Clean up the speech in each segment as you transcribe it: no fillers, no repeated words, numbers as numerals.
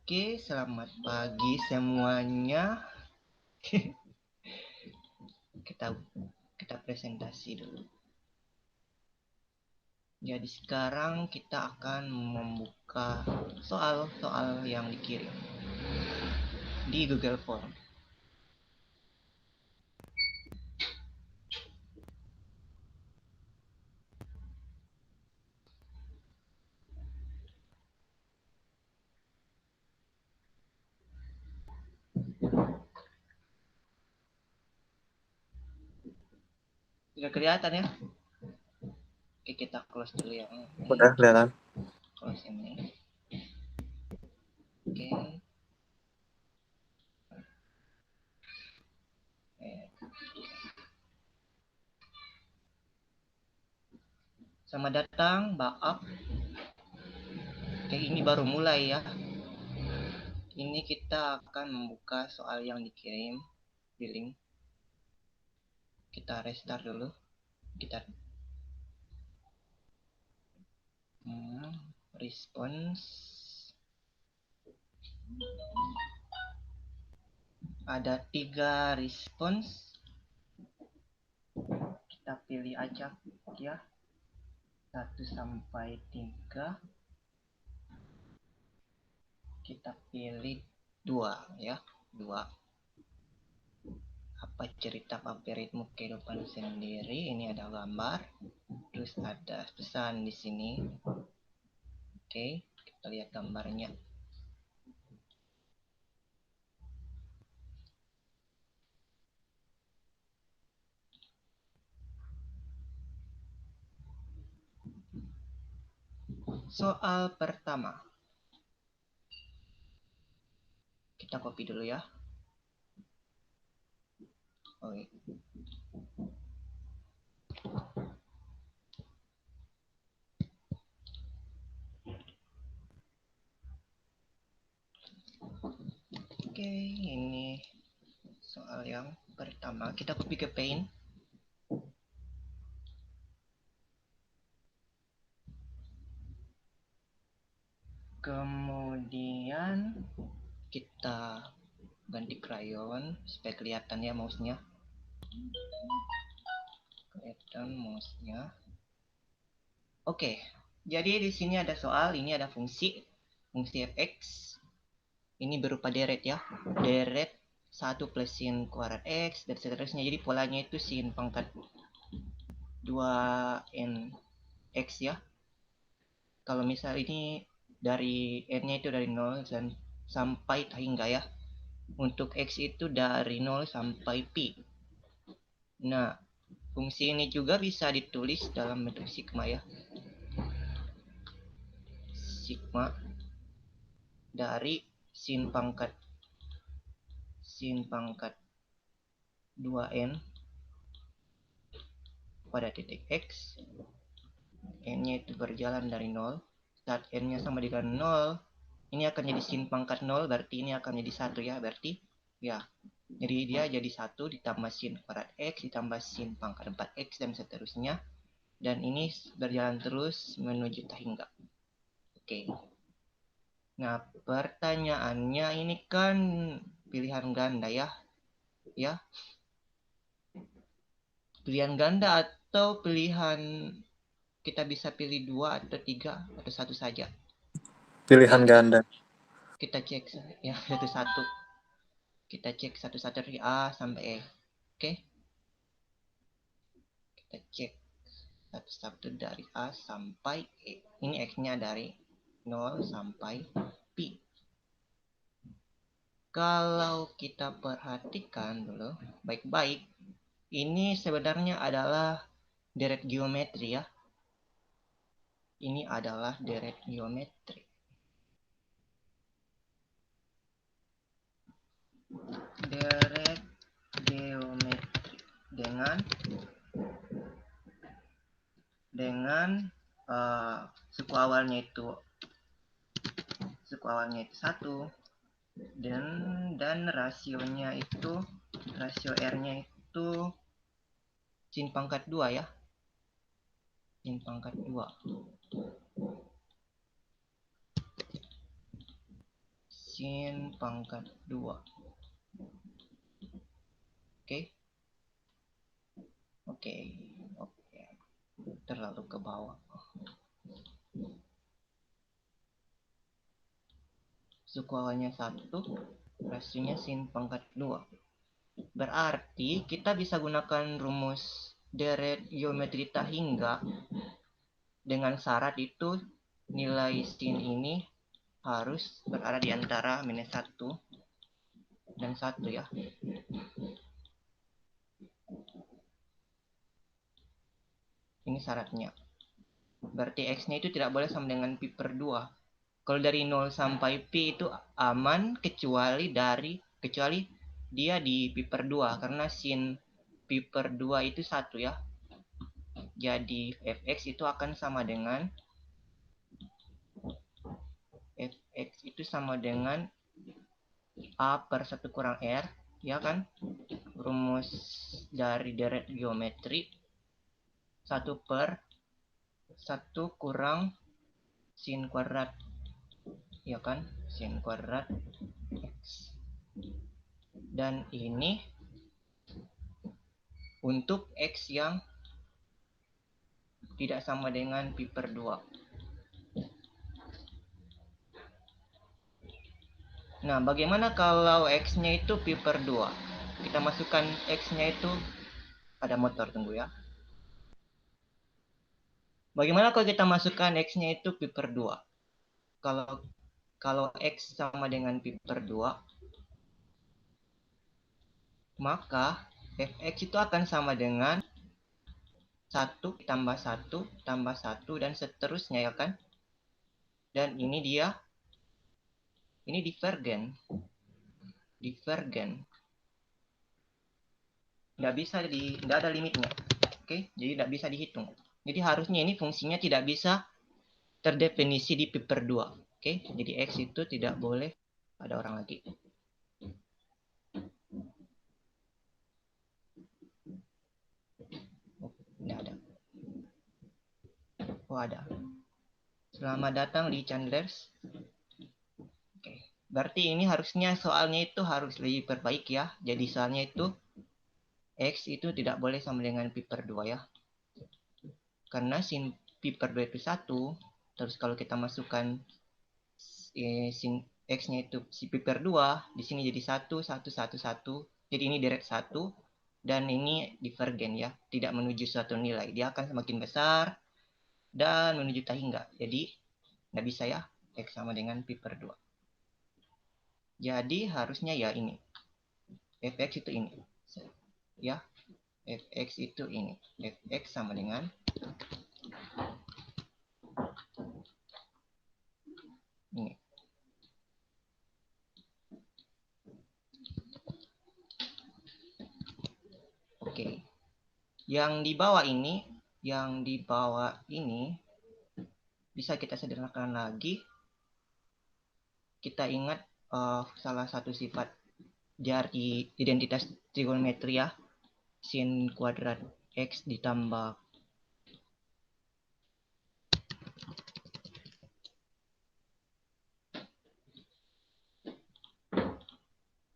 Oke, selamat pagi semuanya. kita presentasi dulu. Jadi sekarang kita akan membuka soal-soal yang dikirim di Google Form. Sudah kelihatan ya? Oke, kita close dulu yang ini. Udah kelihatan. Close ini. Oke. Selamat datang, Baap. Oke, ini baru mulai ya. Ini kita akan membuka soal yang dikirim di link. Kita restart dulu. Kita response. Ada 3 respons. Kita pilih aja ya. 1 sampai 3. Kita pilih 2 ya. 2. Apa cerita favoritmu kehidupan sendiri? Ini ada gambar. Terus ada pesan di sini. Oke, kita lihat gambarnya. Soal pertama. Kita copy dulu ya. Oke. Oke, ini soal yang pertama. Kita copy ke Paint. Kemudian kita ganti crayon supaya kelihatan ya mouse-nya. Kelihatan mouse-nya. Oke, jadi di sini ada soal, ini ada fungsi fx. Ini berupa deret ya. Deret 1 plus sin kuadrat x dan seterusnya. Jadi polanya itu sin pangkat 2n x ya. Kalau misal ini dari n-nya itu dari 0 dan sampai hingga ya. Untuk x itu dari 0 sampai pi. Nah, fungsi ini juga bisa ditulis dalam bentuk sigma ya. Sigma dari sin pangkat 2n pada titik x. N-nya itu berjalan dari 0. Saat n-nya sama dengan 0, ini akan jadi sin pangkat 0, berarti ini akan jadi 1 ya. Berarti ya, jadi dia jadi 1 ditambah sin kuadrat x ditambah sin pangkat 4x dan seterusnya. Dan ini berjalan terus menuju hingga. Oke. Nah, pertanyaannya ini kan pilihan ganda ya. Ya. Pilihan ganda atau pilihan kita bisa pilih 2 atau 3 atau 1 saja. Pilihan ganda. Kita cek ya satu-satu. Kita cek satu-satu dari A sampai E. Oke. Kita cek satu-satu dari A sampai E. Ini X-nya dari 0 sampai Pi. Kalau kita perhatikan dulu baik-baik, ini sebenarnya adalah deret geometri ya. Ini adalah deret geometri. Deret geometri dengan suku awalnya itu 1 dan rasionya itu rasio R-nya itu sin pangkat 2 ya. Sin pangkat 2. sin pangkat 2. Oke. Terlalu ke bawah. Suku awalnya 1, hasilnya sin pangkat 2. Berarti kita bisa gunakan rumus deret geometri tak hingga dengan syarat itu nilai sin ini harus berada di antara minus 1 dan 1 ya. Ini syaratnya. Berarti X-nya itu tidak boleh sama dengan pi per 2. Kalau dari 0 sampai pi itu aman kecuali dia di pi per 2 karena sin pi per 2 itu 1 ya. Jadi fx itu akan sama dengan A per 1 kurang R, ya kan? Rumus dari deret geometri 1 per 1 kurang sin kuadrat, ya kan? Sin kuadrat X. Dan ini untuk X yang tidak sama dengan pi per 2. Nah, bagaimana kalau X-nya itu pi per 2? Kita masukkan X-nya itu, ada motor, tunggu ya. Bagaimana kalau kita masukkan X-nya itu pi per 2? Kalau X sama dengan pi per 2, maka Fx itu akan sama dengan 1 tambah 1 tambah 1 dan seterusnya, ya kan? Dan ini divergen. Tidak ada limitnya. Oke, jadi tidak bisa dihitung. Jadi harusnya ini fungsinya tidak bisa terdefinisi di pi per 2. Oke, jadi X itu tidak boleh ada orang lagi. Tidak ada. Oh, ada. Selamat datang di Chandlers. Oke, berarti ini harusnya soalnya itu harus lebih perbaiki ya. Jadi soalnya itu X itu tidak boleh sama dengan pi per 2 ya. Karena sin pi per 2 itu 1. Terus kalau kita masukkan sin X-nya itu si pi per 2, di sini jadi 1, 1, 1, 1. Jadi ini deret 1. Dan ini divergen ya. Tidak menuju suatu nilai. Dia akan semakin besar dan menuju tak hingga. Jadi tidak bisa ya X sama dengan pi per 2. Jadi harusnya ya ini. Fx itu ini. Ya. Fx itu ini. Fx sama dengan ini. Oke. Yang di bawah ini bisa kita sederhanakan lagi. Kita ingat salah satu sifat dari identitas trigonometri ya, sin kuadrat X ditambah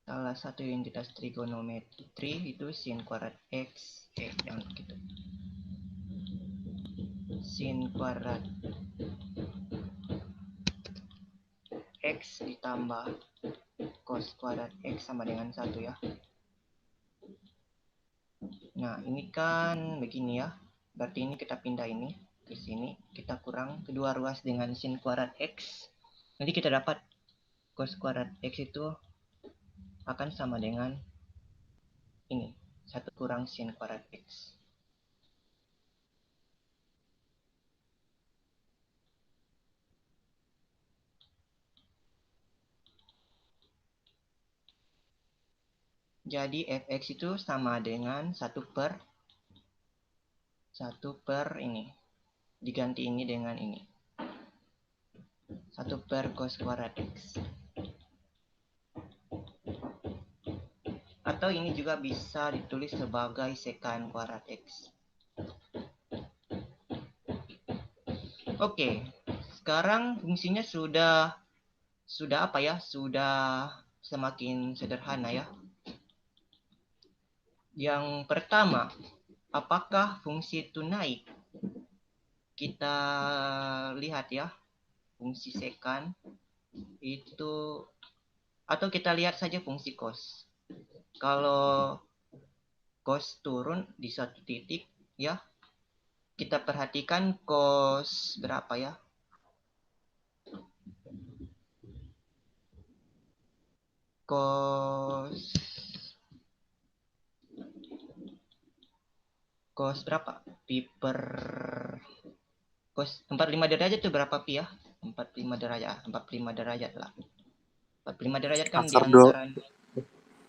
salah satu identitas trigonometri itu sin kuadrat X, jangan begitu, sin kuadrat X ditambah cos kuadrat X sama dengan 1 ya. Nah, ini kan begini ya. Berarti ini kita pindah ini ke sini. Kita kurang kedua ruas dengan sin kuadrat X. Nanti kita dapat cos kuadrat X itu akan sama dengan ini. 1 kurang sin kuadrat X. Jadi Fx itu sama dengan 1 per ini. Diganti ini dengan ini. 1 per cos kuadrat X. Atau ini juga bisa ditulis sebagai secant kuadrat X. Oke, sekarang fungsinya sudah sudah apa ya? Sudah semakin sederhana ya. Yang pertama, apakah fungsi itu naik? Kita lihat ya, fungsi sekan itu, atau kita lihat saja fungsi cos. Kalau cos turun di satu titik ya, kita perhatikan cos berapa ya? Cos berapa? Pi per cos 45 derajat itu berapa pi ya? 45 derajat, 45 derajat lah. 45 derajat kan di Akar 2 antara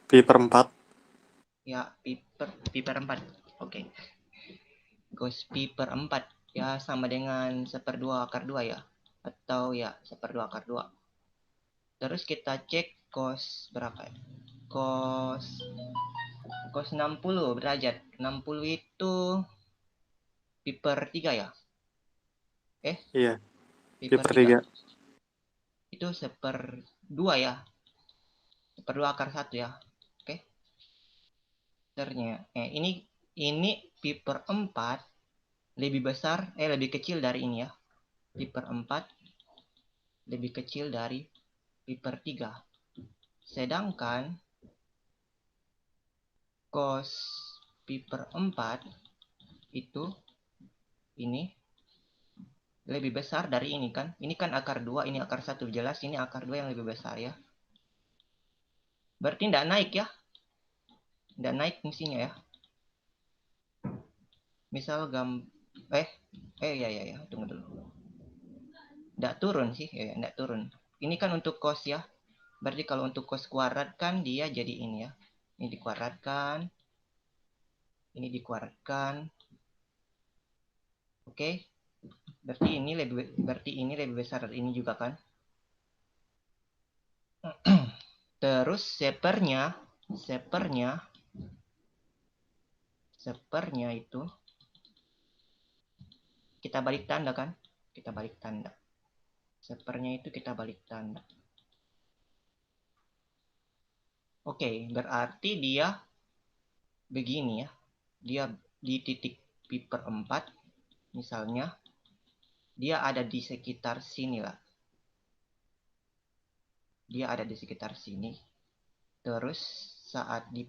pi per 4. ya pi per 4. Oke. Cos pi per 4 ya sama dengan 1/2 akar 2 ya. Atau ya 1/2 akar 2. Terus kita cek cos berapa ya? Cos 60 derajat. 60 itu pi per 3 ya? Iya, Pi pi per per 3. 3. Itu 1/2 ya. 1/2 akar 1 ya. Oke. Ini pi per 4 lebih besar, lebih kecil dari ini ya. Pi per 4 lebih kecil dari pi per 3. Sedangkan cos pi per 4 itu ini lebih besar dari ini kan. Ini kan akar 2, ini akar 1. Jelas ini akar 2 yang lebih besar ya. Berarti tidak naik ya. Tidak naik fungsinya ya. Misal ya, tunggu dulu. Tidak turun sih, ya, tidak turun. Ini kan untuk cos ya. Berarti kalau untuk cos kuadrat kan dia jadi ini ya. Ini dikuadratkan. Ini dikuadratkan. Oke. Berarti ini lebih besar dari ini juga kan. Terus sepernya itu kita balik tanda kan? Kita balik tanda. Sepernya itu kita balik tanda. Oke, berarti dia begini ya. Dia di titik pi per 4 misalnya. Dia ada di sekitar sini lah. Dia ada di sekitar sini. Terus saat di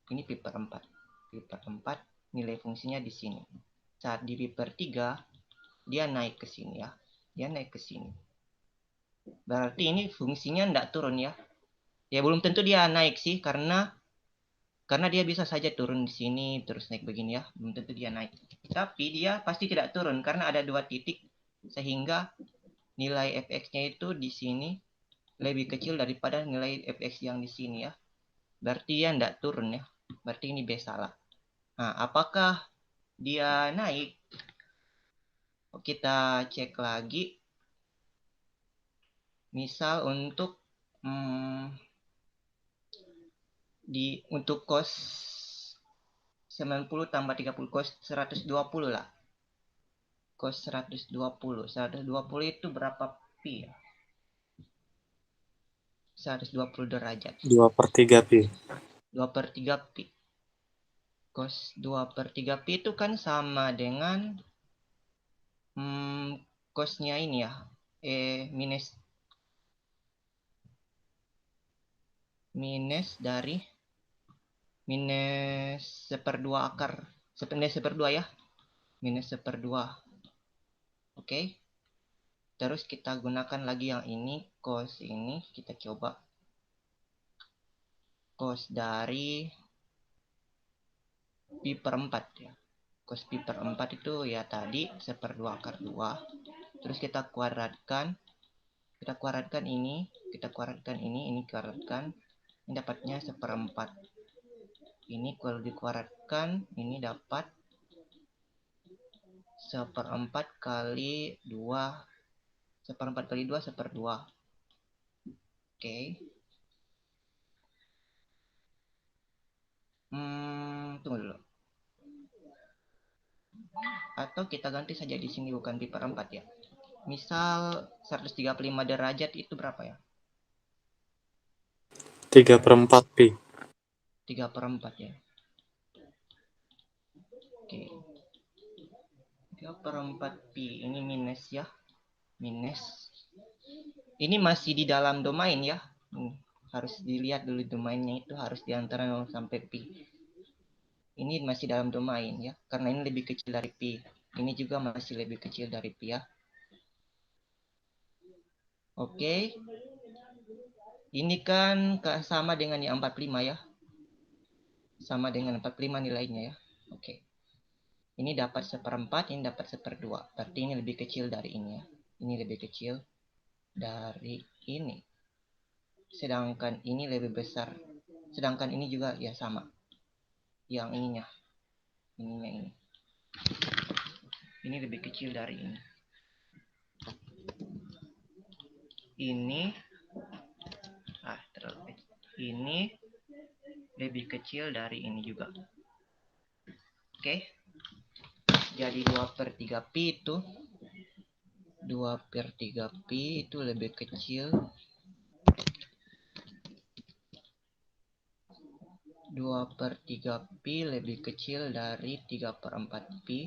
ini pi per 4. Pi per 4 nilai fungsinya di sini. Saat di pi per 3 dia naik ke sini ya. Dia naik ke sini. Berarti ini fungsinya tidak turun ya. Ya belum tentu dia naik sih karena dia bisa saja turun di sini terus naik begini ya. Belum tentu dia naik. Tapi dia pasti tidak turun karena ada dua titik sehingga nilai fx-nya itu di sini lebih kecil daripada nilai fx yang di sini ya. Berarti dia tidak turun ya. Berarti ini B salah. Nah, apakah dia naik? Kita cek lagi. Misal untuk cos 90 tambah 30 cos 120 lah. Cos 120. 120 itu berapa pi ya? 120 derajat. 2/3 pi. 2/3 pi. Cos 2/3 pi itu kan sama dengan cosnya ini ya. Minus dari minus 1/2 akar. Minus 1/2 ya. Minus 1/2. Oke. Terus kita gunakan lagi yang ini. Cos ini kita coba. Cos dari pi per 4 ya. Cos pi per 4 itu ya tadi 1/2 akar 2. Terus kita kuadratkan. Kita kuadratkan ini. Kita kuadratkan ini. Ini kuadratkan. Ini dapatnya 1/4. Ini kalau dikuadratkan. Ini dapat 1/4 kali 2. 1/4 kali 2 1/2. Oke. Tunggu dulu. Atau kita ganti saja di sini bukan pi per 4 ya. Misal 135 derajat itu berapa ya? 3/4 pi. 3/4 ya. Oke. 3/4 pi. Ini minus ya. Minus. Ini masih di dalam domain ya. Harus dilihat dulu domainnya itu harus di antara 0 sampai pi. Ini masih dalam domain ya. Karena ini lebih kecil dari pi. Ini juga masih lebih kecil dari pi ya. Oke. Ini kan sama dengan yang 45 ya. Sama dengan 45 nilainya ya. Oke. Ini dapat 1/4, ini dapat 1/2. Berarti ini lebih kecil dari ini ya. Ini lebih kecil dari ini. Sedangkan ini lebih besar. Sedangkan ini juga ya sama. Yang ininya. Ininya ini. Ini lebih kecil dari ini. Ini terlalu kecil. Ini lebih kecil dari ini juga. Oke. Jadi 2/3 pi itu 2/3 pi itu lebih kecil 2/3 pi lebih kecil dari 3/4 pi.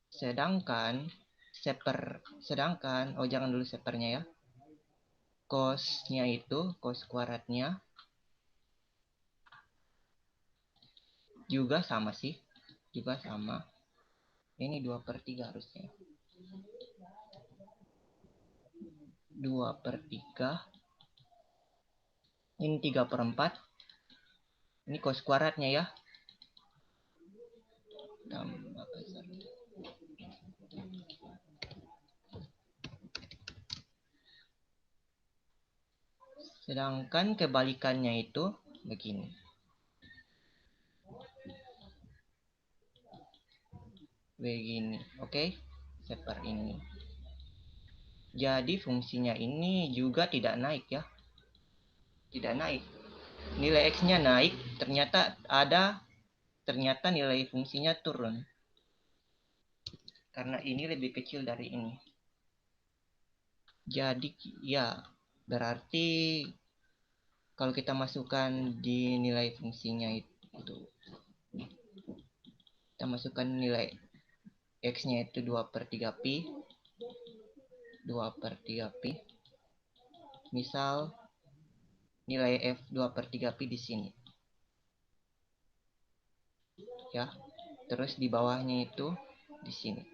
Sedangkan oh jangan dulu sepernya ya. Cosnya itu, cos kuadratnya juga sama sih. Juga sama. Ini 2/3 harusnya. 2/3. Ini 3/4. Ini cos kuadratnya ya. Tambah besar. Sedangkan kebalikannya itu begini. Begini, oke? Seperti ini. Jadi fungsinya ini juga tidak naik ya. Tidak naik. Nilai X-nya naik, ternyata nilai fungsinya turun. Karena ini lebih kecil dari ini. Jadi ya, berarti kalau kita masukkan di nilai fungsinya itu, kita masukkan nilai X-nya itu 2/3 pi. 2/3 pi. Misal nilai F 2/3 pi di sini. Ya. Terus di bawahnya itu di sini.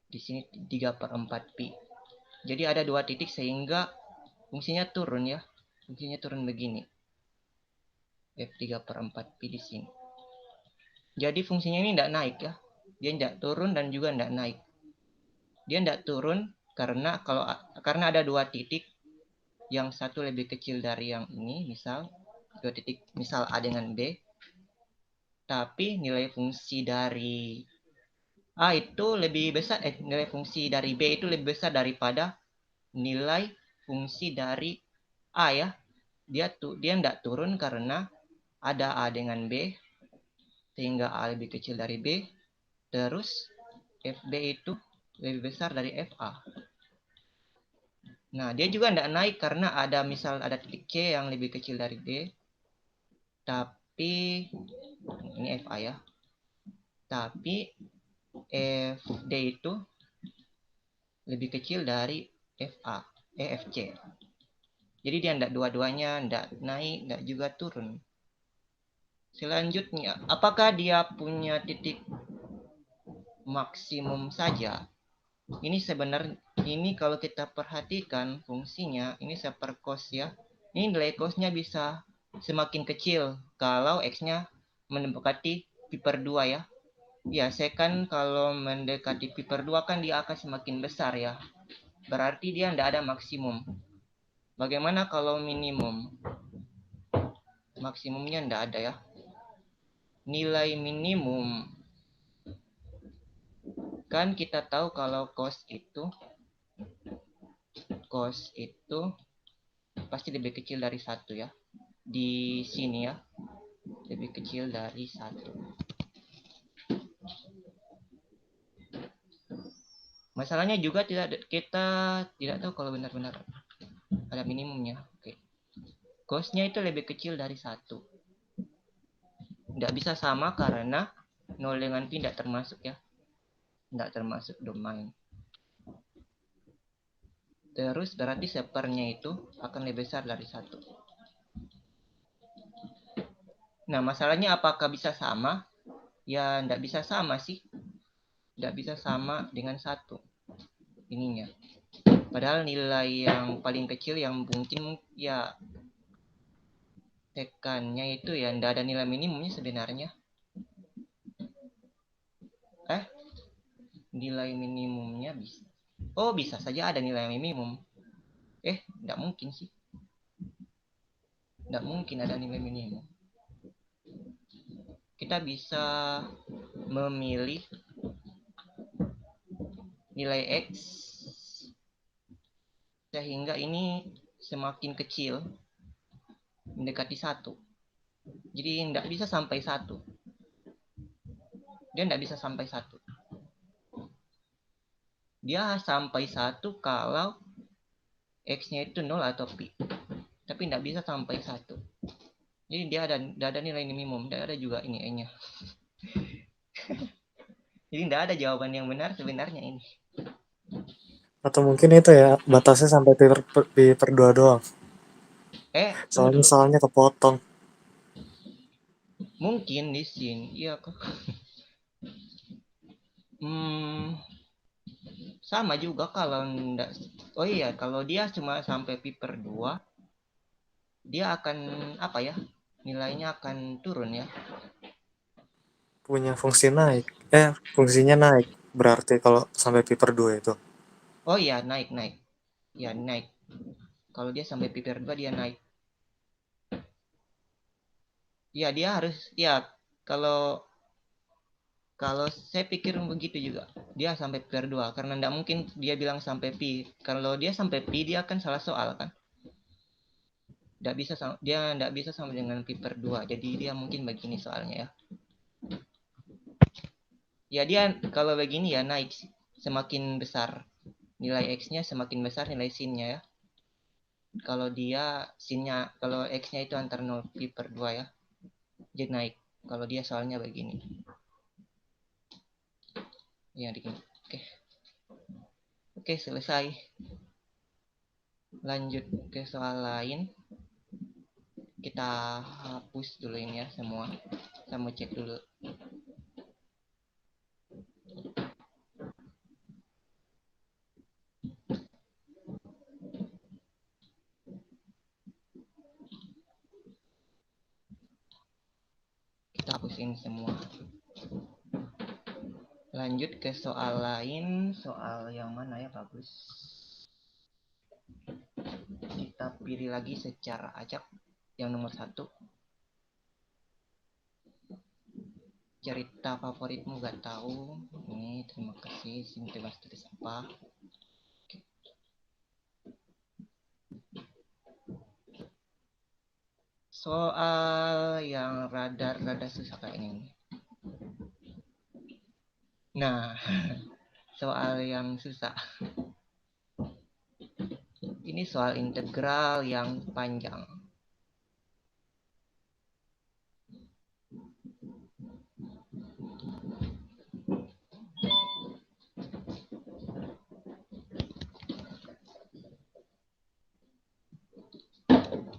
Di sini 3/4 pi. Jadi ada 2 titik sehingga fungsinya turun ya. Fungsinya turun begini. F 3/4 pi di sini. Jadi fungsinya ini tidak naik ya. Dia tidak turun dan juga tidak naik. Dia tidak turun karena ada 2 titik. Yang satu lebih kecil dari yang ini, misal 2 titik, misal A dengan B. Tapi nilai fungsi dari A itu lebih besar, nilai fungsi dari B itu lebih besar daripada nilai fungsi dari A ya. Dia tidak turun karena ada A dengan B, sehingga A lebih kecil dari B. Terus FB itu lebih besar dari FA. Nah, dia juga tidak naik karena ada titik C yang lebih kecil dari D. Tapi ini FA ya. Tapi FD itu lebih kecil dari FC. Jadi dia tidak dua-duanya, tidak naik, tidak juga turun. Selanjutnya, apakah dia punya titik maksimum saja? Ini sebenarnya, ini kalau kita perhatikan fungsinya, ini sepercos ya. Ini nilai cosnya bisa semakin kecil kalau X-nya mendekati pi/2 ya. Ya, secant kalau mendekati pi/2 kan dia akan semakin besar ya. Berarti dia tidak ada maksimum. Bagaimana kalau minimum? Maksimumnya tidak ada ya. Nilai minimum. Kan kita tahu kalau cos itu pasti lebih kecil dari 1 ya. Di sini ya. Lebih kecil dari 1. Masalahnya juga kita tidak tahu kalau benar-benar ada minimumnya. Oke. cosnya itu lebih kecil dari 1. Tidak bisa sama karena 0 dengan pi tidak termasuk ya. Tidak termasuk domain. Terus berarti sepernya itu akan lebih besar dari 1. Nah, masalahnya apakah bisa sama? Ya, tidak bisa sama sih. Tidak bisa sama dengan 1 ininya. Padahal nilai yang paling kecil yang mungkin ya tekannya itu ya tidak ada nilai minimumnya sebenarnya. Nilai minimumnya bisa. Oh, bisa saja ada nilai minimum. Tidak mungkin sih. Tidak mungkin ada nilai minimum. Kita bisa memilih nilai X sehingga ini semakin kecil mendekati 1. Jadi tidak bisa sampai 1. Dia tidak bisa sampai 1. Dia sampai 1 kalau X-nya itu 0 atau pi. Tapi tidak bisa sampai 1. Jadi dia ada nilai minimum, tidak ada juga ini E-nya. Jadi tidak ada jawaban yang benar sebenarnya ini. Atau mungkin itu ya, batasnya sampai pi per 2 doang. Tunggu dulu. Soalnya kepotong. Mungkin di sini, iya kok. Sama juga kalau enggak. Oh iya, kalau dia cuma sampai pi per 2, dia akan apa ya? Nilainya akan turun ya. Punya fungsi naik. Fungsinya naik. Berarti kalau sampai pi per 2 itu. Oh iya, naik. Ya, naik. Kalau dia sampai pi per 2 dia naik. Ya, dia harus ya kalau saya pikir begitu juga. Dia sampai pi per 2 karena enggak mungkin dia bilang sampai pi. Kalau dia sampai pi dia akan salah soal kan. Dia enggak bisa sama dengan pi per 2. Jadi dia mungkin begini soalnya ya. Ya dia kalau begini ya naik semakin besar nilai X-nya semakin besar nilai sin-nya ya. Kalau dia sin-nya kalau X-nya itu antar 0 pi per 2 ya. Jadi naik. Kalau dia soalnya begini. Ya begini. Oke, selesai. Lanjut ke soal lain. Kita hapus dulu ini ya semua. Saya mau cek dulu. Kita hapusin semua. Lanjut ke soal lain. Soal yang mana ya bagus. Kita pilih lagi secara acak. Yang nomor 1. Cerita favoritmu gak tahu. Ini terima kasih. Sini bebas tulis apa. Soal yang rada susah kayak ini. Nah, soal yang susah. Ini soal integral yang panjang.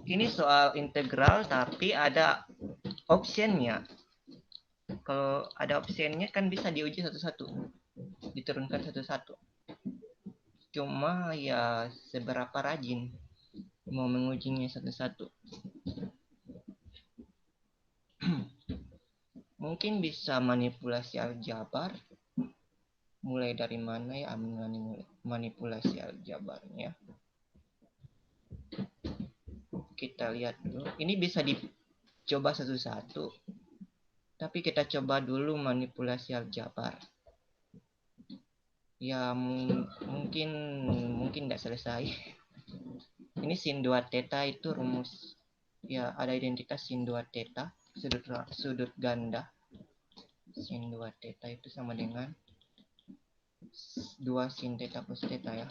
Ini soal integral tapi ada optionnya. Kalau ada optionnya kan bisa diuji satu-satu. Diturunkan satu-satu. Cuma ya seberapa rajin mau mengujinya satu-satu. Mungkin bisa manipulasi aljabar. Mulai dari mana ya manipulasi aljabarnya? Kita lihat dulu. Ini bisa dicoba satu-satu. Tapi kita coba dulu manipulasi aljabar. Ya mungkin tidak selesai. Ini sin 2 theta itu rumus. Ya ada identitas sin 2 theta. Sudut ganda. Sin 2 theta itu sama dengan 2 sin theta plus theta ya.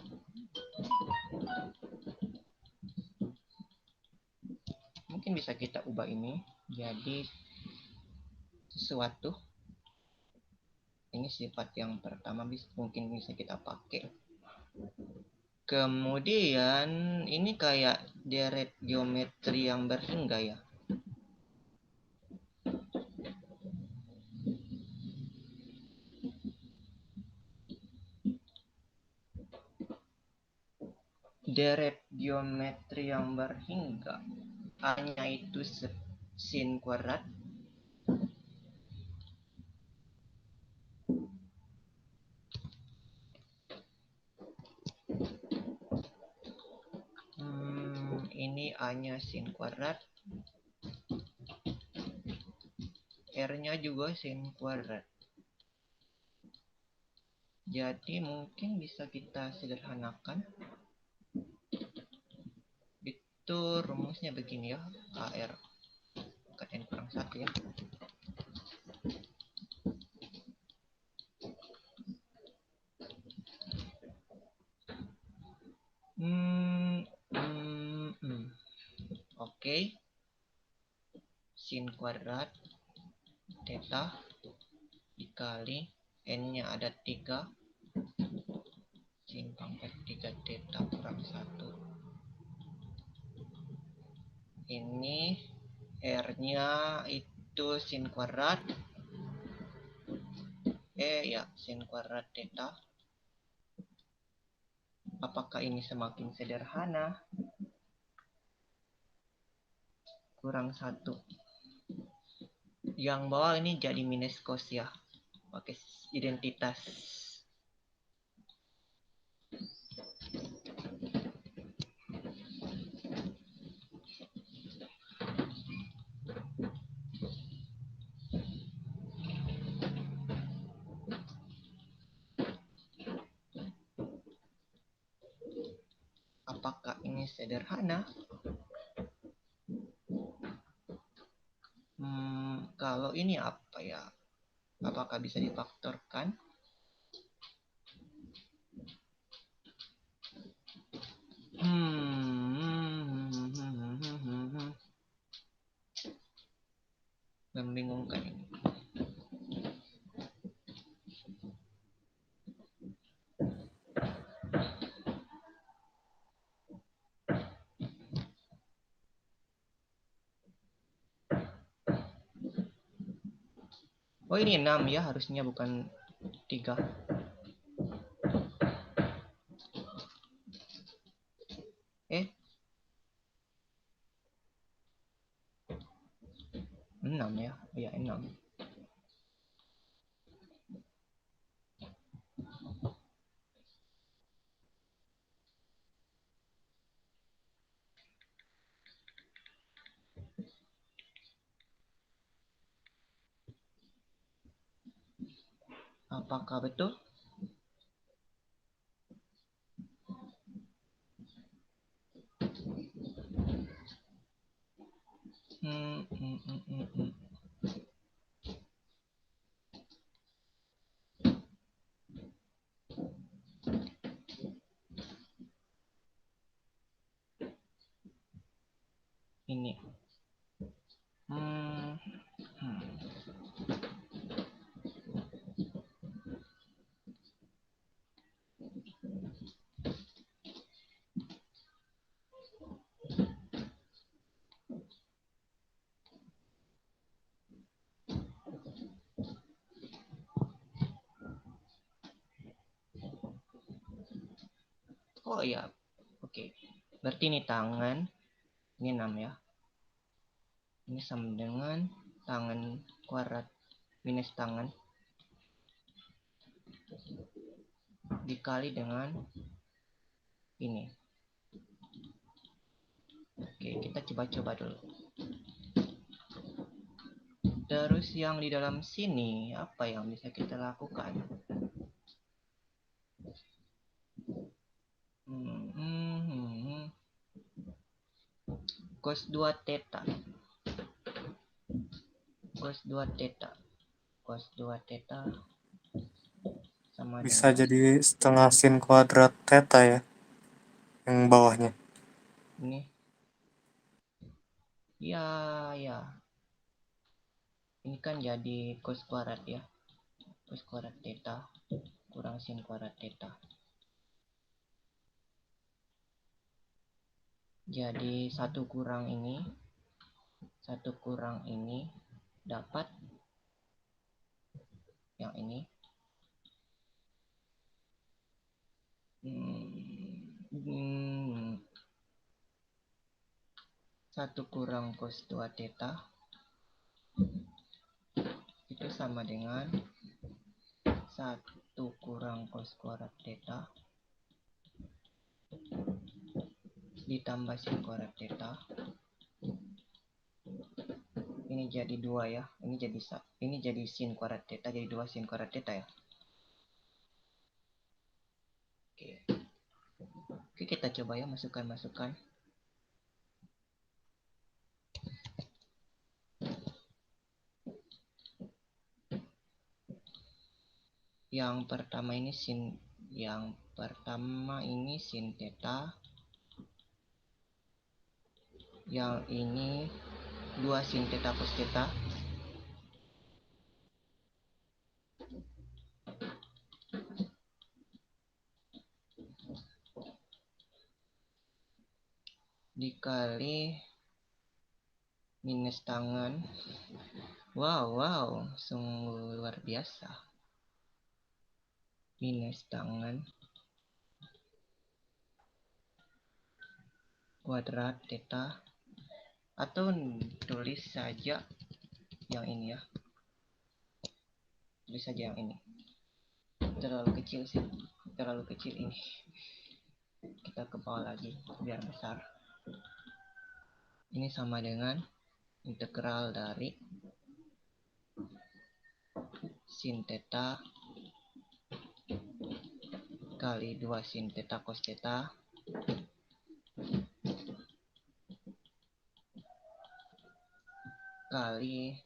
mungkin bisa kita ubah ini jadi sesuatu. Ini sifat yang pertama mungkin bisa kita pakai. Kemudian ini kayak deret geometri yang berhingga ya. Deret geometri yang berhingga. A-nya itu sin kuadrat. Ini A-nya sin kuadrat. R-nya juga sin kuadrat. Jadi mungkin bisa kita sederhanakan. Itu rumusnya begini ya. AR pangkat N kurang 1 ya. Oke. Sin kuadrat theta dikali N-nya ada 3 sin pangkat 3 theta kurang 1. Ini R-nya itu sin kuadrat ya sin kuadrat theta. Apakah ini semakin sederhana? Kurang 1. Yang bawah ini jadi minus cos ya, pakai identitas. Apakah ini sederhana? Kalau ini apa ya? Apakah bisa difaktorkan? Membingungkan ini. Oh ini 6 ya, harusnya bukan 3. Eh 6 ya, ya 6. Apakah betul? Ini. Oh ya, oke. Berarti ini tangan, ini 6 ya. Ini sama dengan tangan kuadrat minus tangan dikali dengan ini. Oke, kita coba-coba dulu. Terus yang di dalam sini, apa yang bisa kita lakukan? Cos 2 theta. Cos 2 theta. Cos 2 theta sama Bisa dengan jadi setengah sin kuadrat theta ya, yang bawahnya. ini. Ya. Ini kan jadi cos kuadrat ya. Cos kuadrat theta kurang sin kuadrat theta. Jadi satu kurang ini dapat yang ini. Satu kurang cos 2 theta itu sama dengan 1 kurang cos kuadrat theta ditambah sin kuadrat theta. Ini jadi 2 ya. Ini jadi sin kuadrat theta, jadi 2 sin kuadrat theta ya. Oke, kita coba ya masukkan. Yang pertama ini sin theta. Yang ini 2 sin theta cos theta. Dikali minus tangan. Wow, sungguh luar biasa. Minus tangan kuadrat theta, atau tulis saja yang ini ya. Tulis saja yang ini. Terlalu kecil ini. Kita ke bawah lagi biar besar. Ini sama dengan integral dari sin theta kali 2 sin theta cos theta kali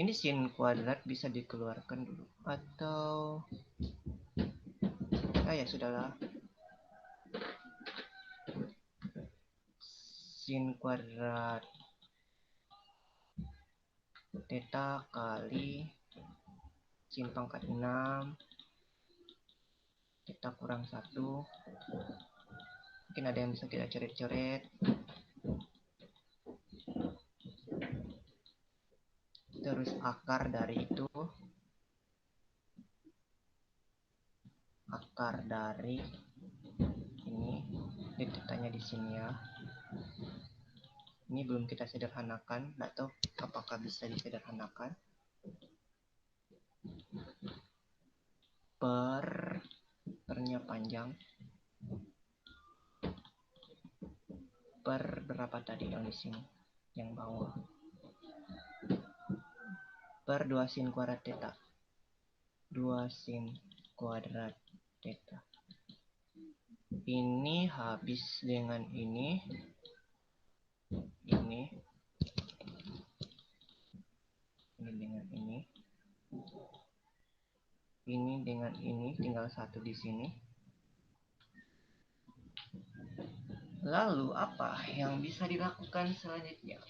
ini sin kuadrat bisa dikeluarkan dulu atau ya sudahlah. Sin kuadrat theta kali sin pangkat 6 theta kurang 1. Mungkin ada yang bisa kita coret-coret. Terus akar dari ini tetanya di sini ya. Ini belum kita sederhanakan, nggak tahu apakah bisa disederhanakan. Pernya panjang. Per berapa tadi yang di sini? Yang bawah. Per 2 sin kuadrat theta. 2 sin kuadrat theta. Ini habis dengan ini dengan ini dengan ini tinggal 1 di sini. Lalu apa yang bisa dilakukan selanjutnya?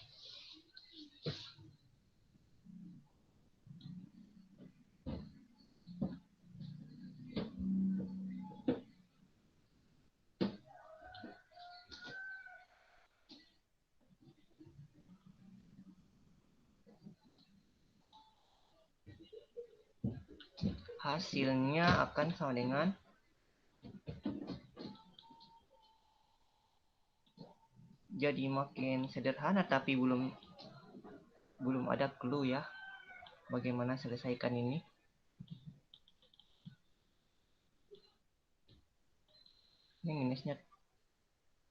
Hasilnya akan sama dengan jadi makin sederhana, tapi belum ada clue ya bagaimana selesaikan ini. Ini minusnya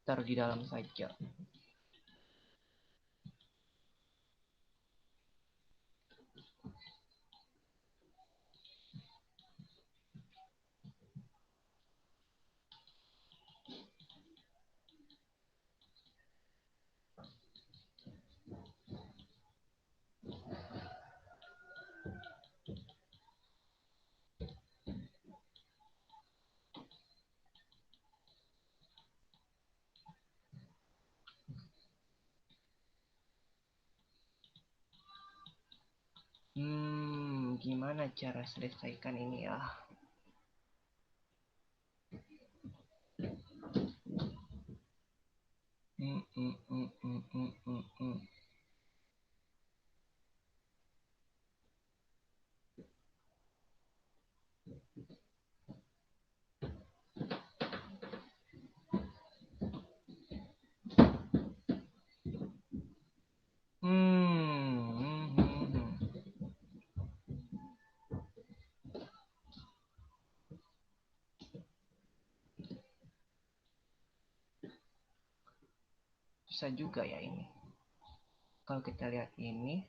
taruh di dalam saja. Gimana cara selesaikan ini ya? Hmm, hmm, hmm, hmm, hmm, hmm, hmm. Susah juga ya ini. Kalau kita lihat ini,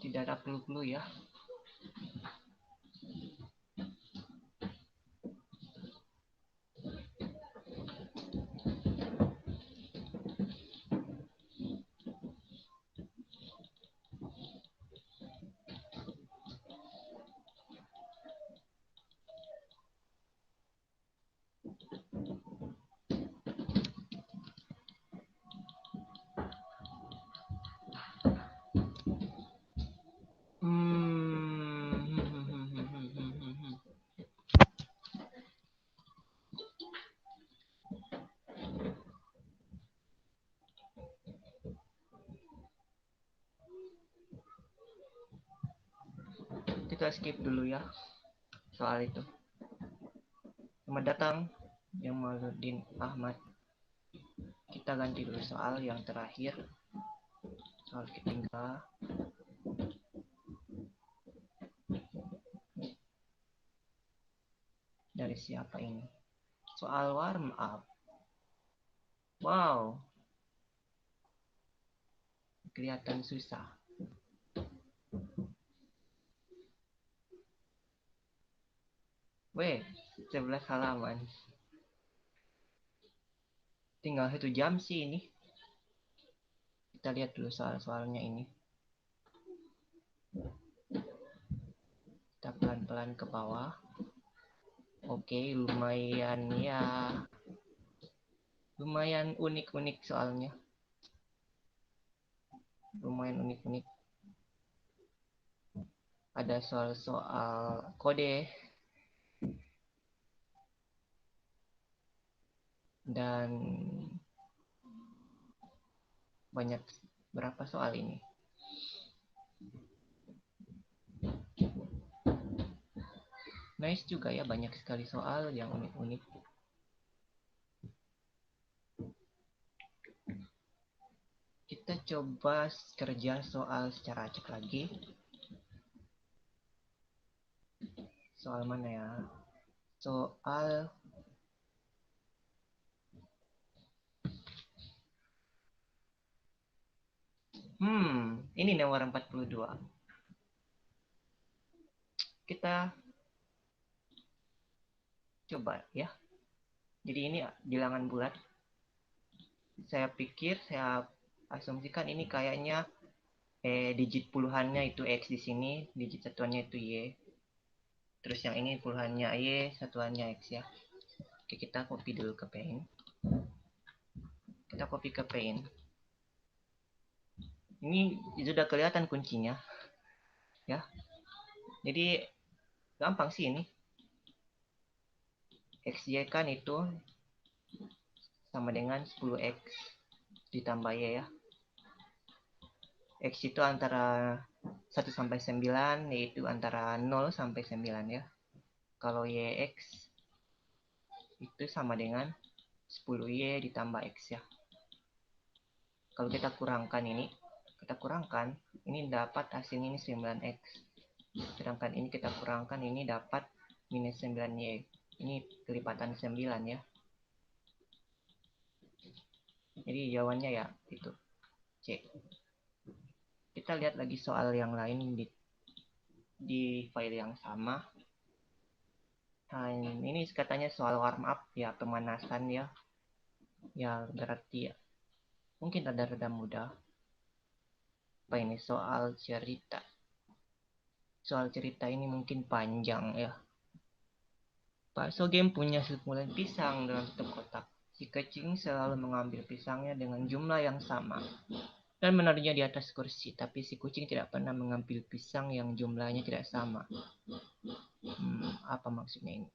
tidak ada clue-clue ya. Kita skip dulu ya soal itu. Selamat datang Jamaluddin Ahmad. Kita ganti dulu soal yang terakhir. Soal ketiga. Dari siapa ini? Soal warm up. Wow. Kelihatan susah. Weh, 11 halaman. Tinggal 1 jam sih ini. Kita lihat dulu soal-soalnya ini. Kita pelan-pelan ke bawah. Oke, lumayan ya. Lumayan unik-unik soalnya. Lumayan unik-unik. Ada soal-soal kode. Dan banyak, berapa soal ini? Nice juga ya, banyak sekali soal yang unik-unik. Kita coba kerja soal secara acak lagi. Soal mana ya? Soal ini nomor 42. Kita coba ya. Jadi ini bilangan bulat. Saya pikir, saya asumsikan ini kayaknya digit puluhannya itu X di sini, digit satuannya itu Y. Terus yang ini puluhannya Y, satuannya X ya. Oke, kita copy dulu ke Paint. Kita copy ke Paint. Ini sudah kelihatan kuncinya. Ya. Jadi gampang sih ini. XY kan itu sama dengan 10X ditambah Y ya. X itu antara 1 sampai 9, yaitu antara 0 sampai 9 ya. Kalau YX itu sama dengan 10Y ditambah X ya. Kalau kita kurangkan ini dapat hasilnya ini 9X. Sedangkan ini kita kurangkan, ini dapat minus 9Y. Ini kelipatan 9 ya. Jadi jawabannya ya itu C. Kita lihat lagi soal yang lain di file yang sama. Nah, ini katanya soal warm up ya, pemanasan ya. Ya berarti ya, mungkin rada-rada mudah. Apa ini soal cerita? Soal cerita ini mungkin panjang ya. Pak Sogem punya sekumpulan pisang dalam satu kotak. Si kecing selalu mengambil pisangnya dengan jumlah yang sama dan menaruhnya di atas kursi, tapi si kucing tidak pernah mengambil pisang yang jumlahnya tidak sama. Apa maksudnya ini?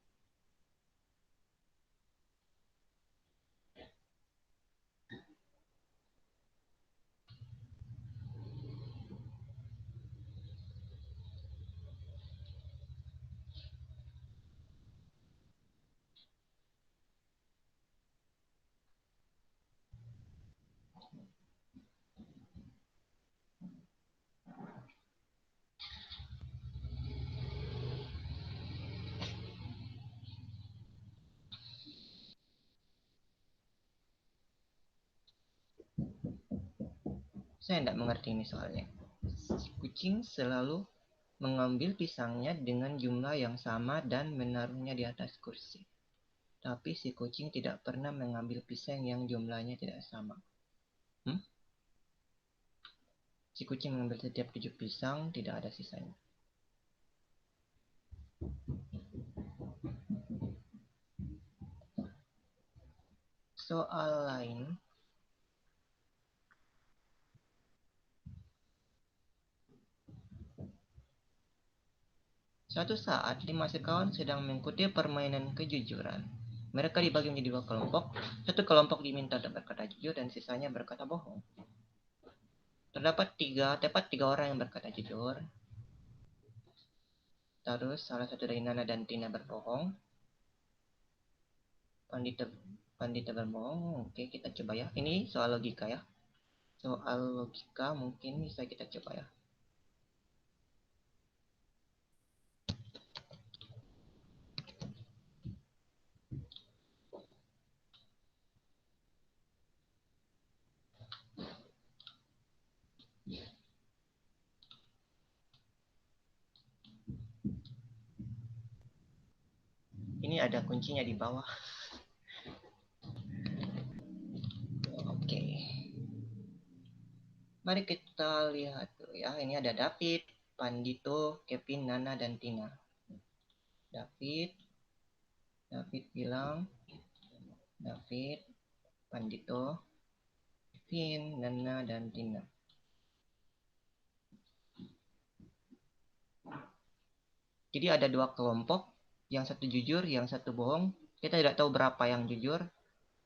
Saya tidak mengerti ini soalnya. Si kucing selalu mengambil pisangnya dengan jumlah yang sama dan menaruhnya di atas kursi. Tapi si kucing tidak pernah mengambil pisang yang jumlahnya tidak sama. Si kucing mengambil setiap 7 pisang, tidak ada sisanya. Soal lain. Suatu saat, 5 sekawan sedang mengikuti permainan kejujuran. Mereka dibagi menjadi 2 kelompok. Satu kelompok diminta untuk berkata jujur dan sisanya berkata bohong. Terdapat tiga orang yang berkata jujur. Terus salah satu dari Nana dan Tina berbohong. Pandita berbohong. Oke, kita coba ya. Ini soal logika ya. Soal logika mungkin bisa kita coba ya. Ini ada kuncinya di bawah. Oke. Mari kita lihat dulu ya. Ini ada David, Pandito, Kevin, Nana, dan Tina. David bilang, David, Pandito, Kevin, Nana, dan Tina. Jadi ada 2 kelompok, yang satu jujur, yang satu bohong. Kita tidak tahu berapa yang jujur,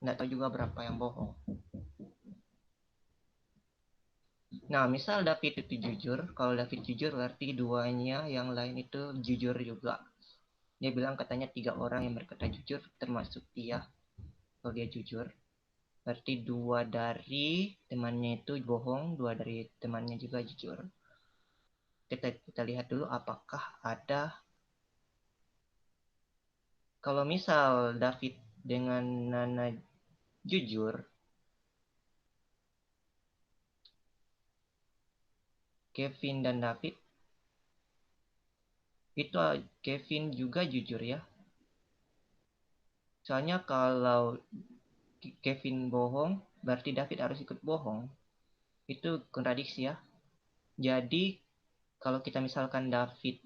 tidak tahu juga berapa yang bohong. Nah, misal David itu jujur, kalau David jujur berarti duanya yang lain itu jujur juga. Dia bilang katanya 3 orang yang berkata jujur, termasuk dia. Kalau dia jujur, berarti 2 dari temannya itu bohong, 2 dari temannya juga jujur. Kita lihat dulu apakah ada. Kalau misal David dengan Nana jujur, Kevin dan David itu Kevin juga jujur ya. Soalnya kalau Kevin bohong, berarti David harus ikut bohong. Itu kontradiksi ya. Jadi kalau kita misalkan David,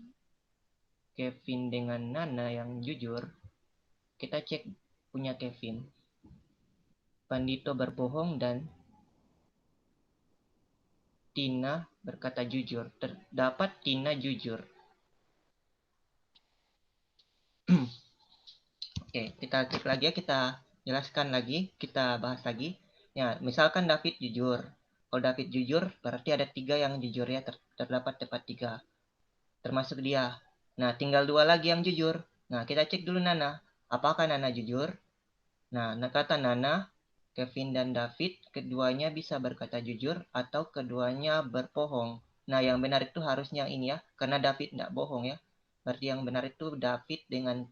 Kevin dengan Nana yang jujur, kita cek punya Kevin. Pandito berbohong dan Tina berkata jujur. Terdapat Tina jujur. Oke, kita cek lagi ya, kita jelaskan lagi, kita bahas lagi. Ya, misalkan David jujur. Kalau David jujur, berarti ada 3 yang jujur ya, terdapat tepat 3. Termasuk dia. Nah, tinggal 2 lagi yang jujur. Nah, kita cek dulu Nana. Apakah Nana jujur? Nah, kata Nana, Kevin dan David, keduanya bisa berkata jujur atau keduanya berbohong. Nah, yang benar itu harusnya ini ya, karena David tidak bohong ya. Berarti yang benar itu David dengan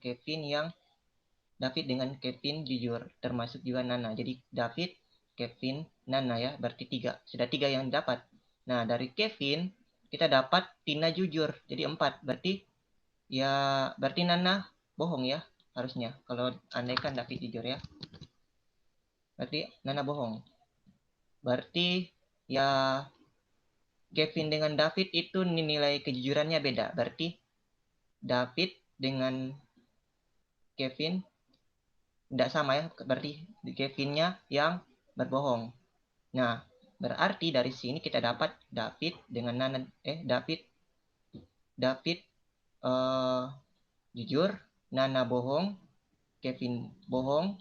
Kevin jujur, termasuk juga Nana. Jadi David, Kevin, Nana ya, berarti 3. Sudah 3 yang dapat. Nah, dari Kevin kita dapat Tina jujur, jadi 4. Berarti Nana bohong ya, harusnya. Kalau andaikan David jujur ya, berarti Nana bohong. Berarti ya Kevin dengan David itu nilai kejujurannya beda. Berarti David dengan Kevin tidak sama ya. Berarti Kevinnya yang berbohong. Nah, berarti dari sini kita dapat David dengan Nana David jujur, Nana bohong, Kevin bohong.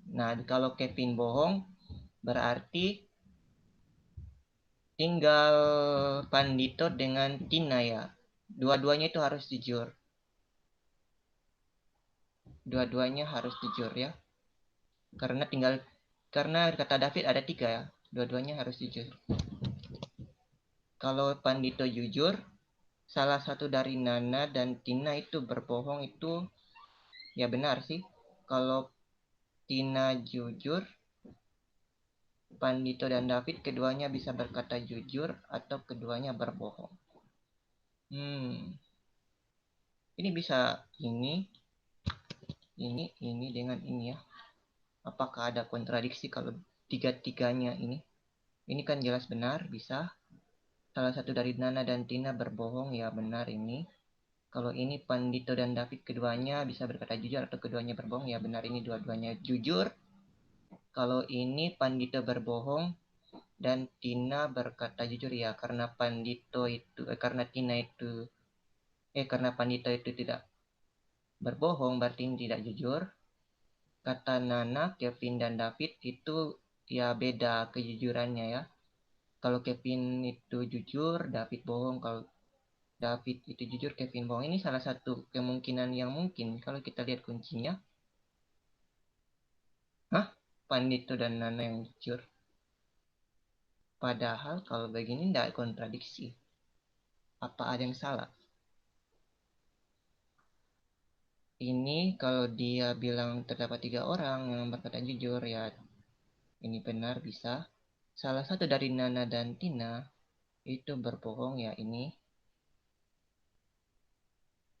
Nah, kalau Kevin bohong berarti tinggal Pandito dengan Tina ya. Dua-duanya itu harus jujur. Dua-duanya harus jujur ya. Karena kata David ada 3 ya. Dua-duanya harus jujur. Kalau Pandito jujur, salah satu dari Nana dan Tina itu berbohong itu ya benar sih. Kalau Tina jujur, Pandito dan David keduanya bisa berkata jujur atau keduanya berbohong. Ini bisa ini dengan ini ya. Apakah ada kontradiksi kalau tiga-tiganya ini? Ini kan jelas benar, bisa. Salah satu dari Nana dan Tina berbohong, ya benar ini. Kalau ini Pandito dan David keduanya bisa berkata jujur atau keduanya berbohong, ya benar ini dua-duanya jujur. Kalau ini Pandito berbohong dan Tina berkata jujur, ya karena karena Pandito itu tidak berbohong berarti ini tidak jujur. Kata Nana, Kevin dan David itu ya beda kejujurannya ya. Kalau Kevin itu jujur, David bohong. Kalau David itu jujur, Kevin bohong. Ini salah satu kemungkinan yang mungkin kalau kita lihat kuncinya. Pandito dan Nana yang jujur. Padahal kalau begini tidak kontradiksi. Apa ada yang salah? Ini kalau dia bilang terdapat 3 orang yang berkata jujur, ya ini benar bisa. Salah satu dari Nana dan Tina itu berbohong, ya ini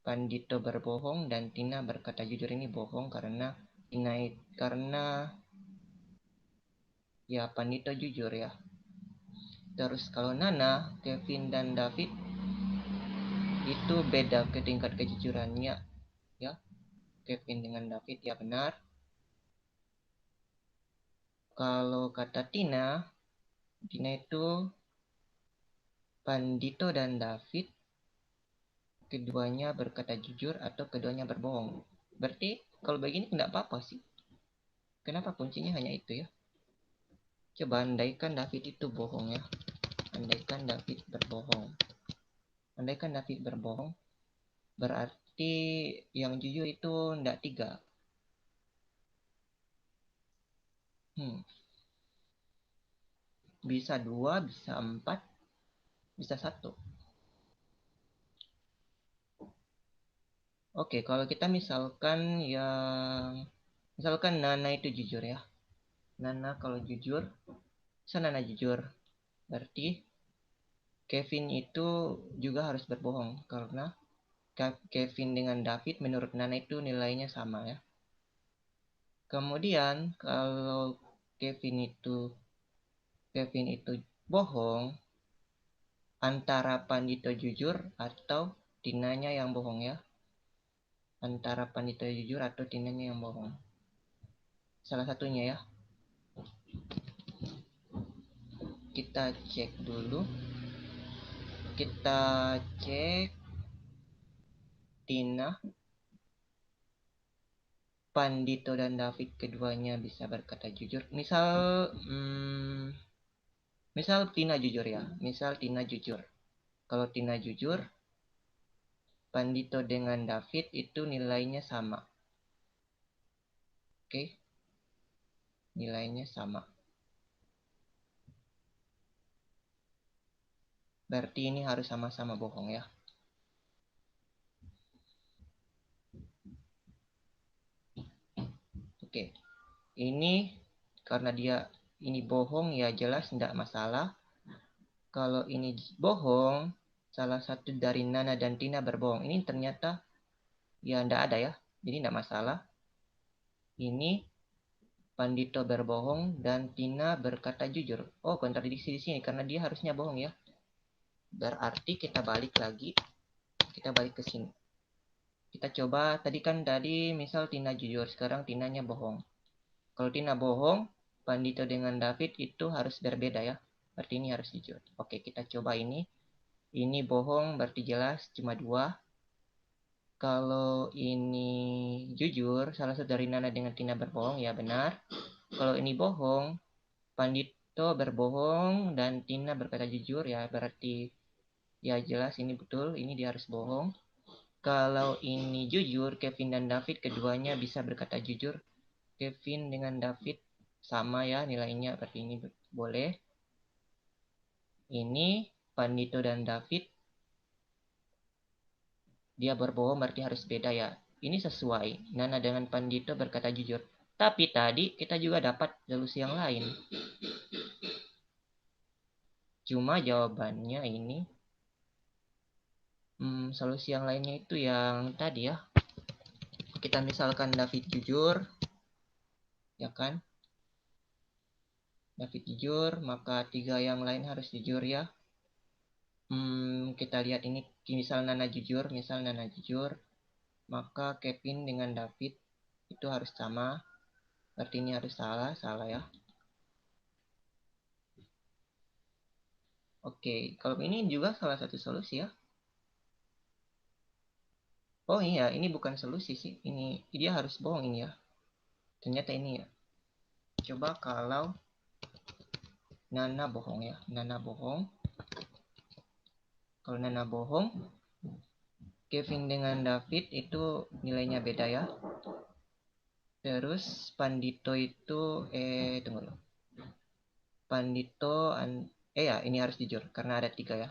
Pandito berbohong dan Tina berkata jujur, ini bohong karena ya Pandito jujur ya. Terus kalau Nana, Kevin dan David itu beda ke tingkat kejujurannya ya. Kevin dengan David ya benar. Kalau kata Tina itu Pandito dan David keduanya berkata jujur atau keduanya berbohong. Berarti kalau begini tidak apa-apa sih. Kenapa kuncinya hanya itu ya? Coba andaikan David itu bohong ya. Andaikan David berbohong, berarti yang jujur itu tidak 3. Bisa 2, bisa 4, bisa 1. Oke, kalau kita misalkan Nana itu jujur ya. Nana kalau jujur, Nana jujur. Berarti Kevin itu juga harus berbohong karena Kevin dengan David menurut Nana itu nilainya sama ya. Kemudian kalau Kevin itu bohong, antara Pandito jujur atau Tinanya yang bohong ya. Antara Pandito jujur atau Tinanya yang bohong. Salah satunya ya. Kita cek dulu. Kita cek Tina. Pandito dan David keduanya bisa berkata jujur. Misal Tina jujur ya. Misal Tina jujur. Kalau Tina jujur, Pandito dengan David itu nilainya sama. Oke. Nilainya sama. Berarti ini harus sama-sama bohong ya. Oke. Ini karena dia ini bohong ya jelas tidak masalah. Kalau ini bohong, salah satu dari Nana dan Tina berbohong. Ini ternyata ya tidak ada ya. Jadi tidak masalah. Ini Pandito berbohong dan Tina berkata jujur. Oh, kontradiksi di sini karena dia harusnya bohong ya. Berarti kita balik lagi. Kita balik ke sini. Kita coba tadi misal Tina jujur, sekarang Tinanya bohong. Kalau Tina bohong, Pandito dengan David itu harus berbeda ya. Berarti ini harus jujur. Oke, kita coba ini. Ini bohong berarti jelas cuma 2. Kalau ini jujur, salah satu dari Nana dengan Tina berbohong, ya benar. Kalau ini bohong, Pandito berbohong dan Tina berkata jujur, ya berarti ya jelas ini betul, ini dia harus bohong. Kalau ini jujur, Kevin dan David keduanya bisa berkata jujur. Kevin dengan David sama ya nilainya, berarti ini boleh. Ini Pandito dan David dia berbohong berarti harus beda ya. Ini sesuai. Nana dengan Pandito berkata jujur. Tapi tadi kita juga dapat solusi yang lain. Cuma jawabannya ini solusi yang lainnya itu yang tadi ya. Kita misalkan David jujur. Ya kan? David jujur, maka 3 yang lain harus jujur ya. Kita lihat ini misal Nana jujur, maka Kevin dengan David itu harus sama. Berarti ini harus salah ya. Oke, kalau ini juga salah satu solusi ya. Oh iya, ini bukan solusi sih. Ini dia harus bohong ini ya. Ternyata ini ya. Coba kalau Nana bohong ya. Nana bohong. Kalau Nana bohong, Kevin dengan David itu nilainya beda ya. Terus Pandito itu tunggu dulu. Pandito ya ini harus jujur karena ada 3 ya.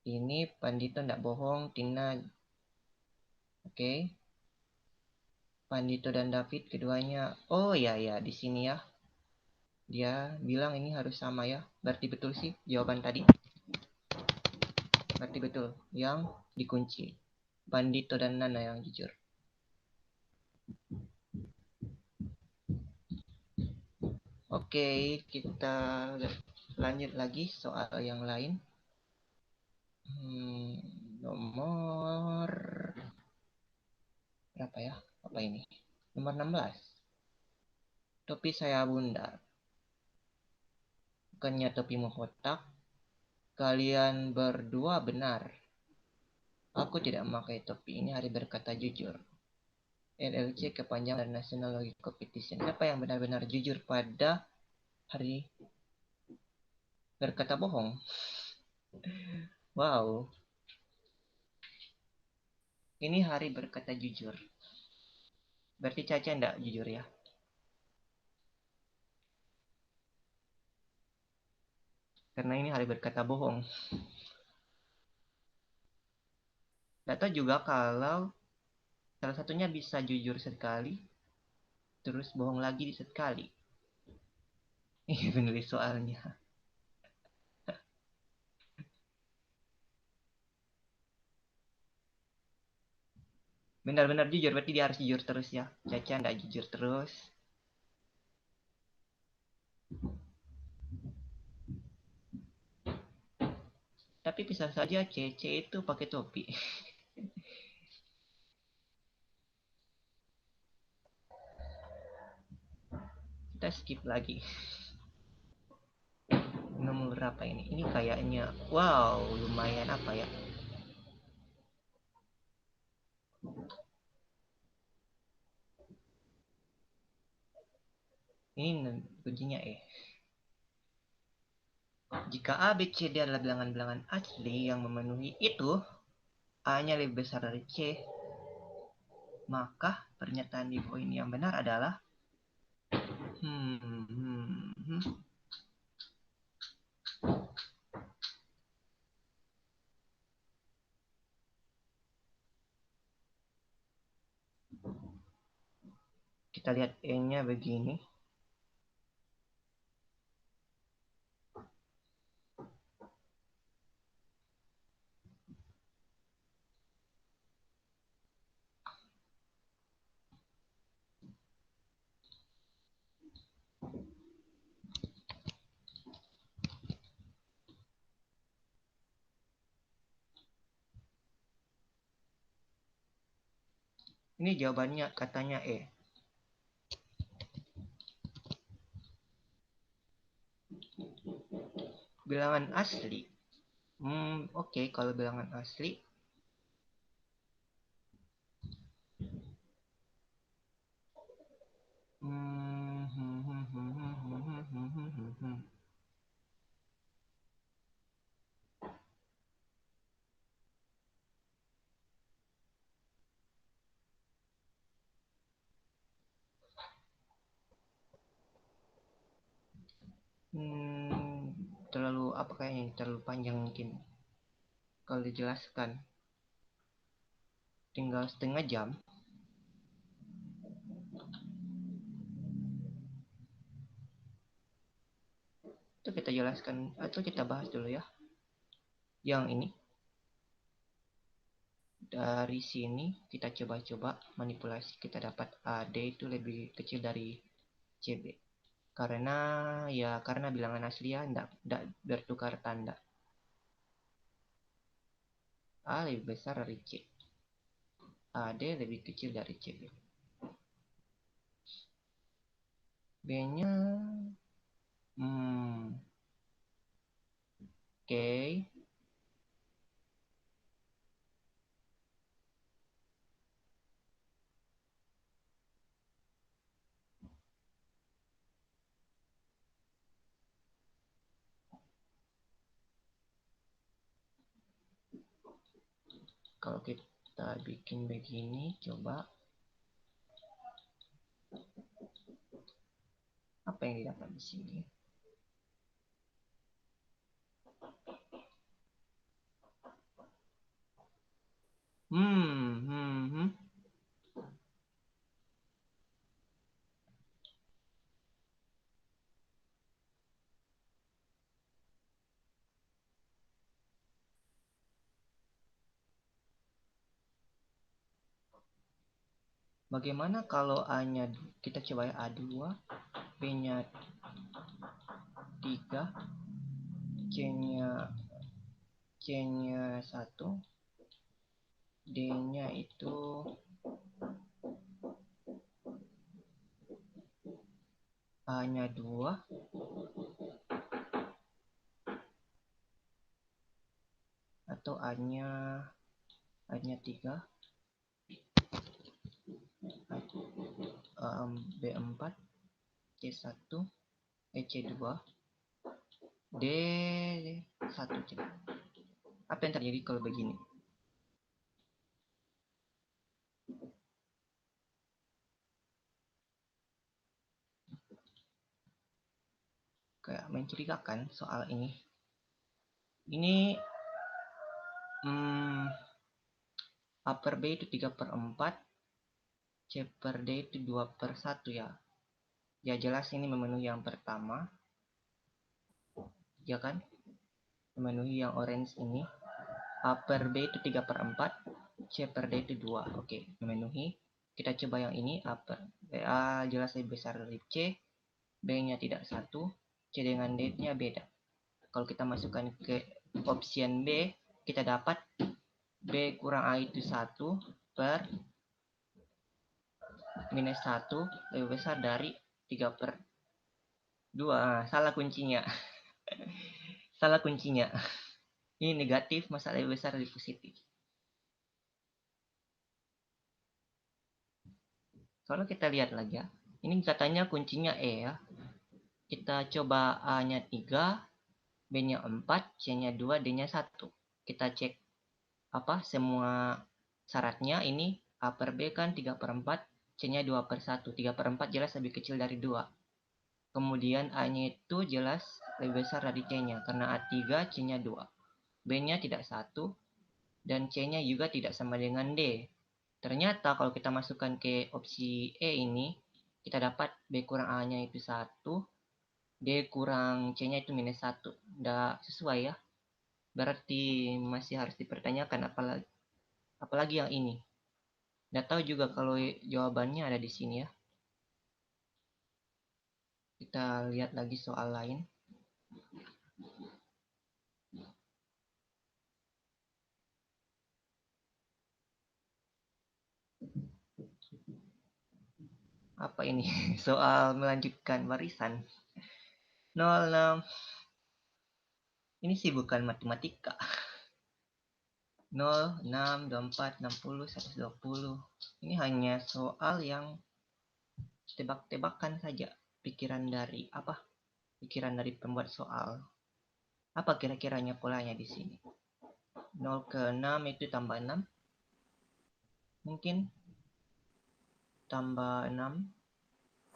Ini Pandito tidak bohong, Tina oke. Pandito dan David keduanya. Oh ya di sini ya. Dia bilang ini harus sama ya. Berarti betul sih jawaban tadi. Berarti betul. Yang dikunci. Pandito dan Nana yang jujur. Oke, kita lanjut lagi soal yang lain. Nomor berapa ya? Apa ini? Nomor 16. Topi saya bundar. Bukannya topimu kotak. Kalian berdua benar. Aku tidak memakai topi. Ini hari berkata jujur. LLC kepanjangan dan National Logic Competition. Siapa yang benar-benar jujur pada hari berkata bohong? Wow. Ini hari berkata jujur. Berarti Caca enggak jujur ya? Karena ini hari berkata bohong. Data juga kalau salah satunya bisa jujur sekali, terus bohong lagi di sekali. Ini penulis soalnya. Benar-benar jujur, berarti dia harus jujur terus ya. Caca enggak jujur terus. Tapi bisa saja Cece itu pakai topi. Kita skip lagi. Nomor berapa ini? Ini kayaknya, wow, lumayan apa ya? Ini kuncinya E. Jika A, B, C D adalah bilangan-bilangan asli yang memenuhi itu, A-nya lebih besar dari C, maka pernyataan di poin yang benar adalah kita lihat E-nya begini. Ini jawabannya katanya E. Bilangan asli. Oke, kalau bilangan asli. Terlalu apa kayaknya terlalu panjang mungkin kalau dijelaskan. Tinggal setengah jam. Itu kita jelaskan atau kita bahas dulu ya. Yang ini. Dari sini kita coba-coba manipulasi, kita dapat AD itu lebih kecil dari CB. Karena bilangan asli ya tidak bertukar tanda. A lebih besar dari C. AD lebih kecil dari CB. B-nya oke. Kalau kita bikin begini, coba apa yang didapat di sini? Bagaimana kalau A-nya kita coba ya A2, B-nya 3, C-nya 1, D-nya itu A-nya 2, atau A-nya 3, B4, C1, C2, D1. Apa yang terjadi kalau begini? Kayak mencurigakan soal ini. Ini upper B itu 3/4, C per D itu 2/1 ya. Ya jelas ini memenuhi yang pertama. Ya kan? Memenuhi yang orange ini. Upper B itu 3/4, C per D itu 2. Oke, memenuhi. Kita coba yang ini, upper A jelas lebih besar dari C, B-nya tidak 1, C dengan D-nya beda. Kalau kita masukkan ke option B, kita dapat B kurang A itu 1 per minus 1 lebih besar dari 3/2. Salah kuncinya. Salah kuncinya. Ini negatif, masa lebih besar dari positif. Kalau kita lihat lagi ya, ini katanya kuncinya E ya. Kita coba A-nya 3, B-nya 4, C-nya 2, D-nya 1. Kita cek semua syaratnya. Ini A per B kan 3/4, C-nya 2/1. 3/4 jelas lebih kecil dari 2. Kemudian A-nya itu jelas lebih besar dari C-nya, karena A3, C-nya 2. B-nya tidak 1, dan C-nya juga tidak sama dengan D. Ternyata kalau kita masukkan ke opsi E ini, kita dapat B kurang A-nya itu 1, D kurang C-nya itu -1. Nggak sesuai ya. Berarti masih harus dipertanyakan apalagi yang ini. Nggak tahu juga kalau jawabannya ada di sini ya. Kita lihat lagi soal lain. Apa ini? Soal melanjutkan barisan. 06. Ini sih bukan matematika. 0, 6, 24, 60, 120. Ini hanya soal yang tebak-tebakan saja. Pikiran dari pembuat soal. Apa kira-kiranya polanya di sini? 0 ke 6 itu tambah 6. Mungkin tambah 6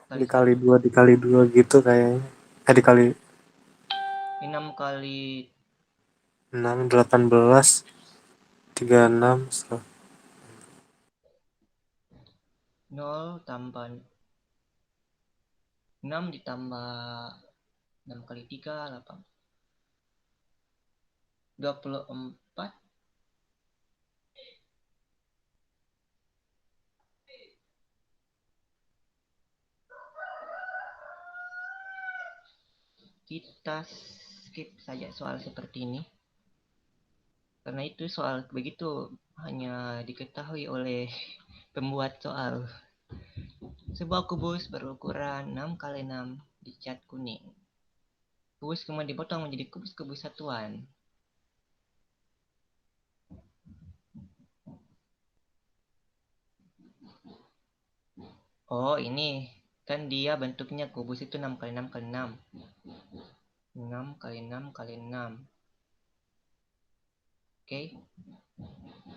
kali Dikali 2 dikali 2 gitu kayaknya. Dikali 6 kali 6, 18, 36, 0 tambah 6 ditambah 6 kali 3, 8. 24. Kita skip saja soal seperti ini. Karena itu soal begitu hanya diketahui oleh pembuat soal. Sebuah kubus berukuran 6 kali 6 dicat kuning. Kubus kemudian dipotong menjadi kubus-kubus satuan. Oh, ini kan dia bentuknya kubus itu 6 kali 6 kali 6. 6 kali 6 kali 6. Oke.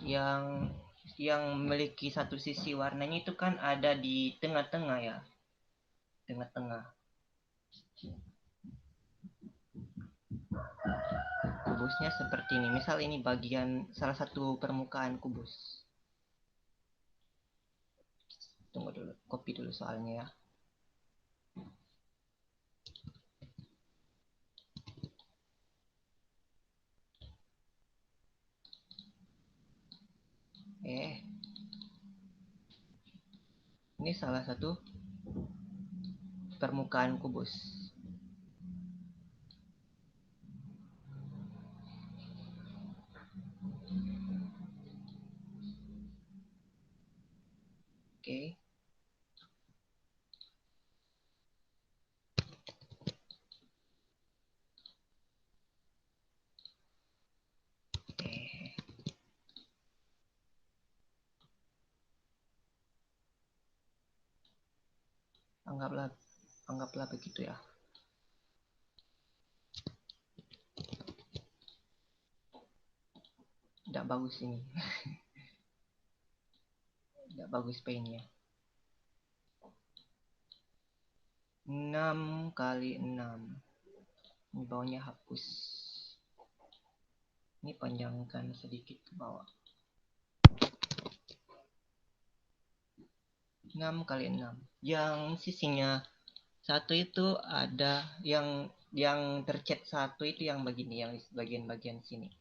Yang memiliki satu sisi warnanya itu kan ada di tengah-tengah ya. Tengah-tengah. Kubusnya seperti ini. Misal ini bagian salah satu permukaan kubus. Tunggu dulu, copy dulu soalnya ya. Ini salah satu permukaan kubus. Oke. Eh, anggaplah begitu ya. Tidak bagus ini. Tidak bagus paintnya. 6 kali 6. Ini bawahnya hapus. Ini panjangkan sedikit ke bawah. 6 kali 6. Yang sisinya satu itu ada yang tercet satu itu yang begini, yang bagian-bagian sini.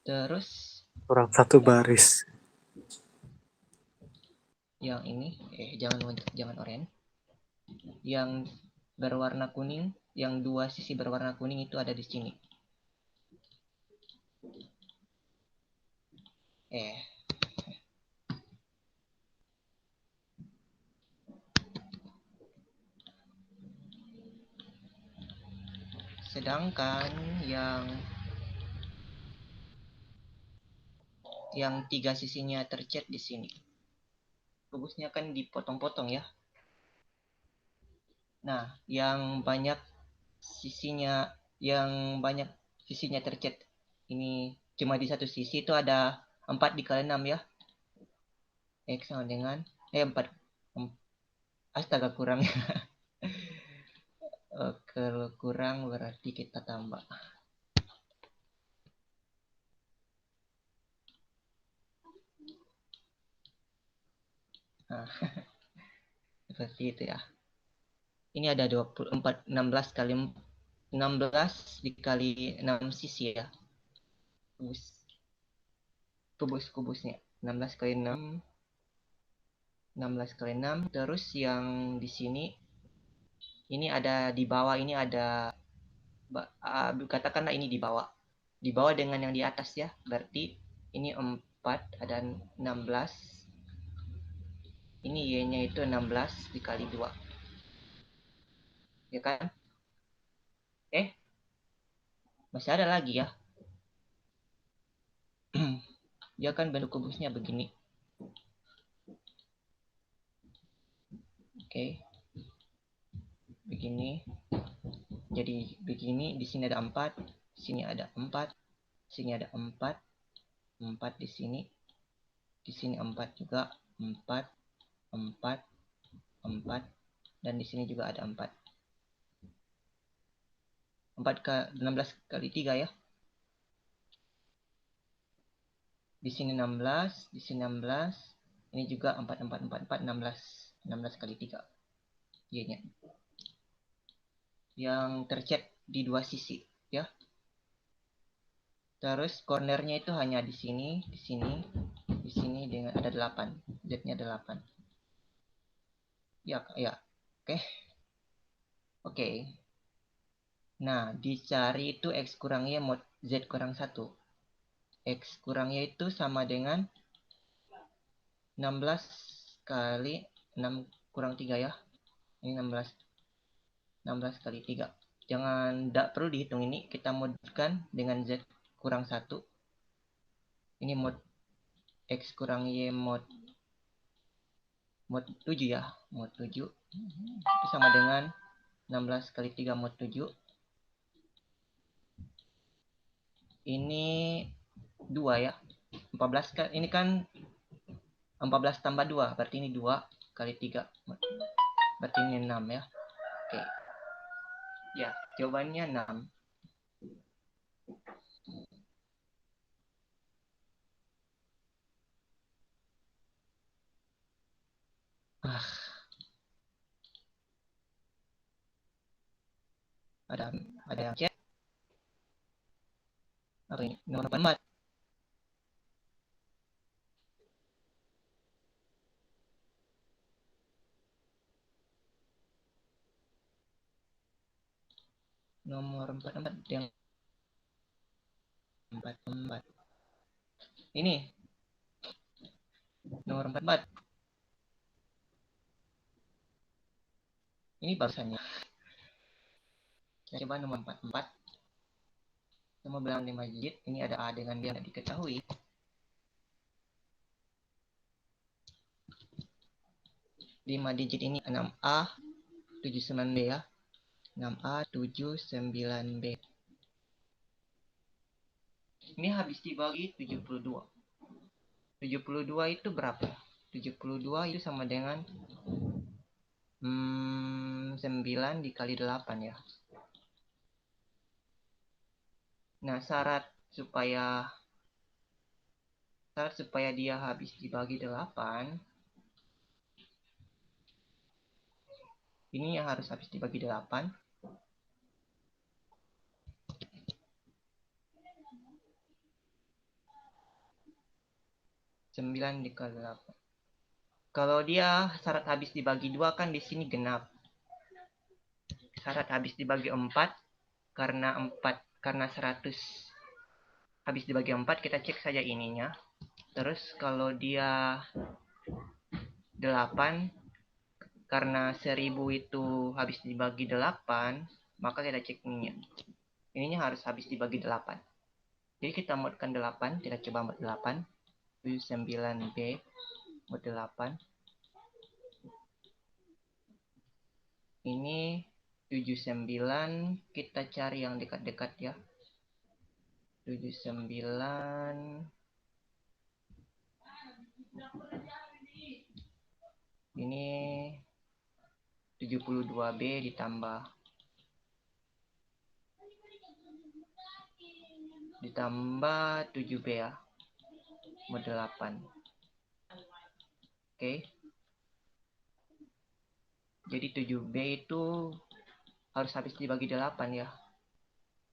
Terus kurang satu baris. Yang ini, jangan oranye. Yang berwarna kuning, yang dua sisi berwarna kuning itu ada di sini. Sedangkan yang yang 3 sisinya tercat di sini. Kubusnya kan dipotong-potong ya. Nah, yang banyak sisinya tercat ini cuma di satu sisi itu ada 4 dikali 6 ya. X sama dengan 4 astaga kurang. Kalau kurang berarti kita tambah. Nah, seperti itu ya. Ini ada 16 kali 16 dikali 6 sisi ya. Kubusnya 16 kali 6 terus yang di sini ini ada di bawah, ini ada katakanlah ini di bawah dengan yang di atas ya, berarti ini 4 ada 16, ini y nya itu 16 dikali 2 ya kan, masih ada lagi ya. Dia kan bentuk kubusnya begini. Oke. Begini. Jadi begini, di sini ada 4, di sini ada 4, di sini ada 4, 4 di sini 4 juga, 4, 4, 4, dan di sini juga ada 4. 16 kali 3 ya. Di sini 16, di sini 16, ini juga 4, 4, 4, 4, 16. 16 kali 3 Y-nya. Yang tercat di dua sisi ya. Terus cornernya itu hanya di sini, di sini dengan ada 8. Z-nya 8. Ya, ya. Oke. Oke. Nah, dicari itu X kurang Y mod Z kurang 1. X kurang Y itu sama dengan 16 kali 6 kurang 3 ya. Ini 16 kali 3. Tidak perlu dihitung ini, kita modkan dengan Z kurang 1. Ini mod X kurang Y mod 7 ya. Mod 7. Itu sama dengan 16 kali 3 mod 7. Ini 2 ya. 14 kan, ini kan 14 tambah 2, berarti ini 2 kali 3. Berarti ini 6 ya. Oke. Ya, jawabannya 6. Ada yang chat. Apa ini? Nomor 44. Nomor 44 yang 44. Ini nomor 44. Ini barusannya. Saya coba nomor 44. Sama bilang 5 digit. Ini ada A dengan B yang tidak diketahui. 5 digit ini 6A 79B ya. 6A 79B. Ini habis dibagi 72. 72 itu berapa? 72 itu sama dengan 9 dikali 8 ya. Nah, syarat supaya dia habis dibagi 8, ini yang harus habis dibagi 8. 9 dikali 8. Kalau dia syarat habis dibagi 2 kan di sini genap. Syarat habis dibagi 4 karena 100 habis dibagi 4, kita cek saja ininya. Terus kalau dia 8 karena 1000 itu habis dibagi 8, maka kita cek ininya. Ininya harus habis dibagi 8. Jadi kita modkan 8, kita coba mod 8. 79B model 8. Ini 79, kita cari yang dekat-dekat ya. 79 ini 72B ditambah 7B ya, model 8. Oke. Jadi 7B itu harus habis dibagi 8 ya.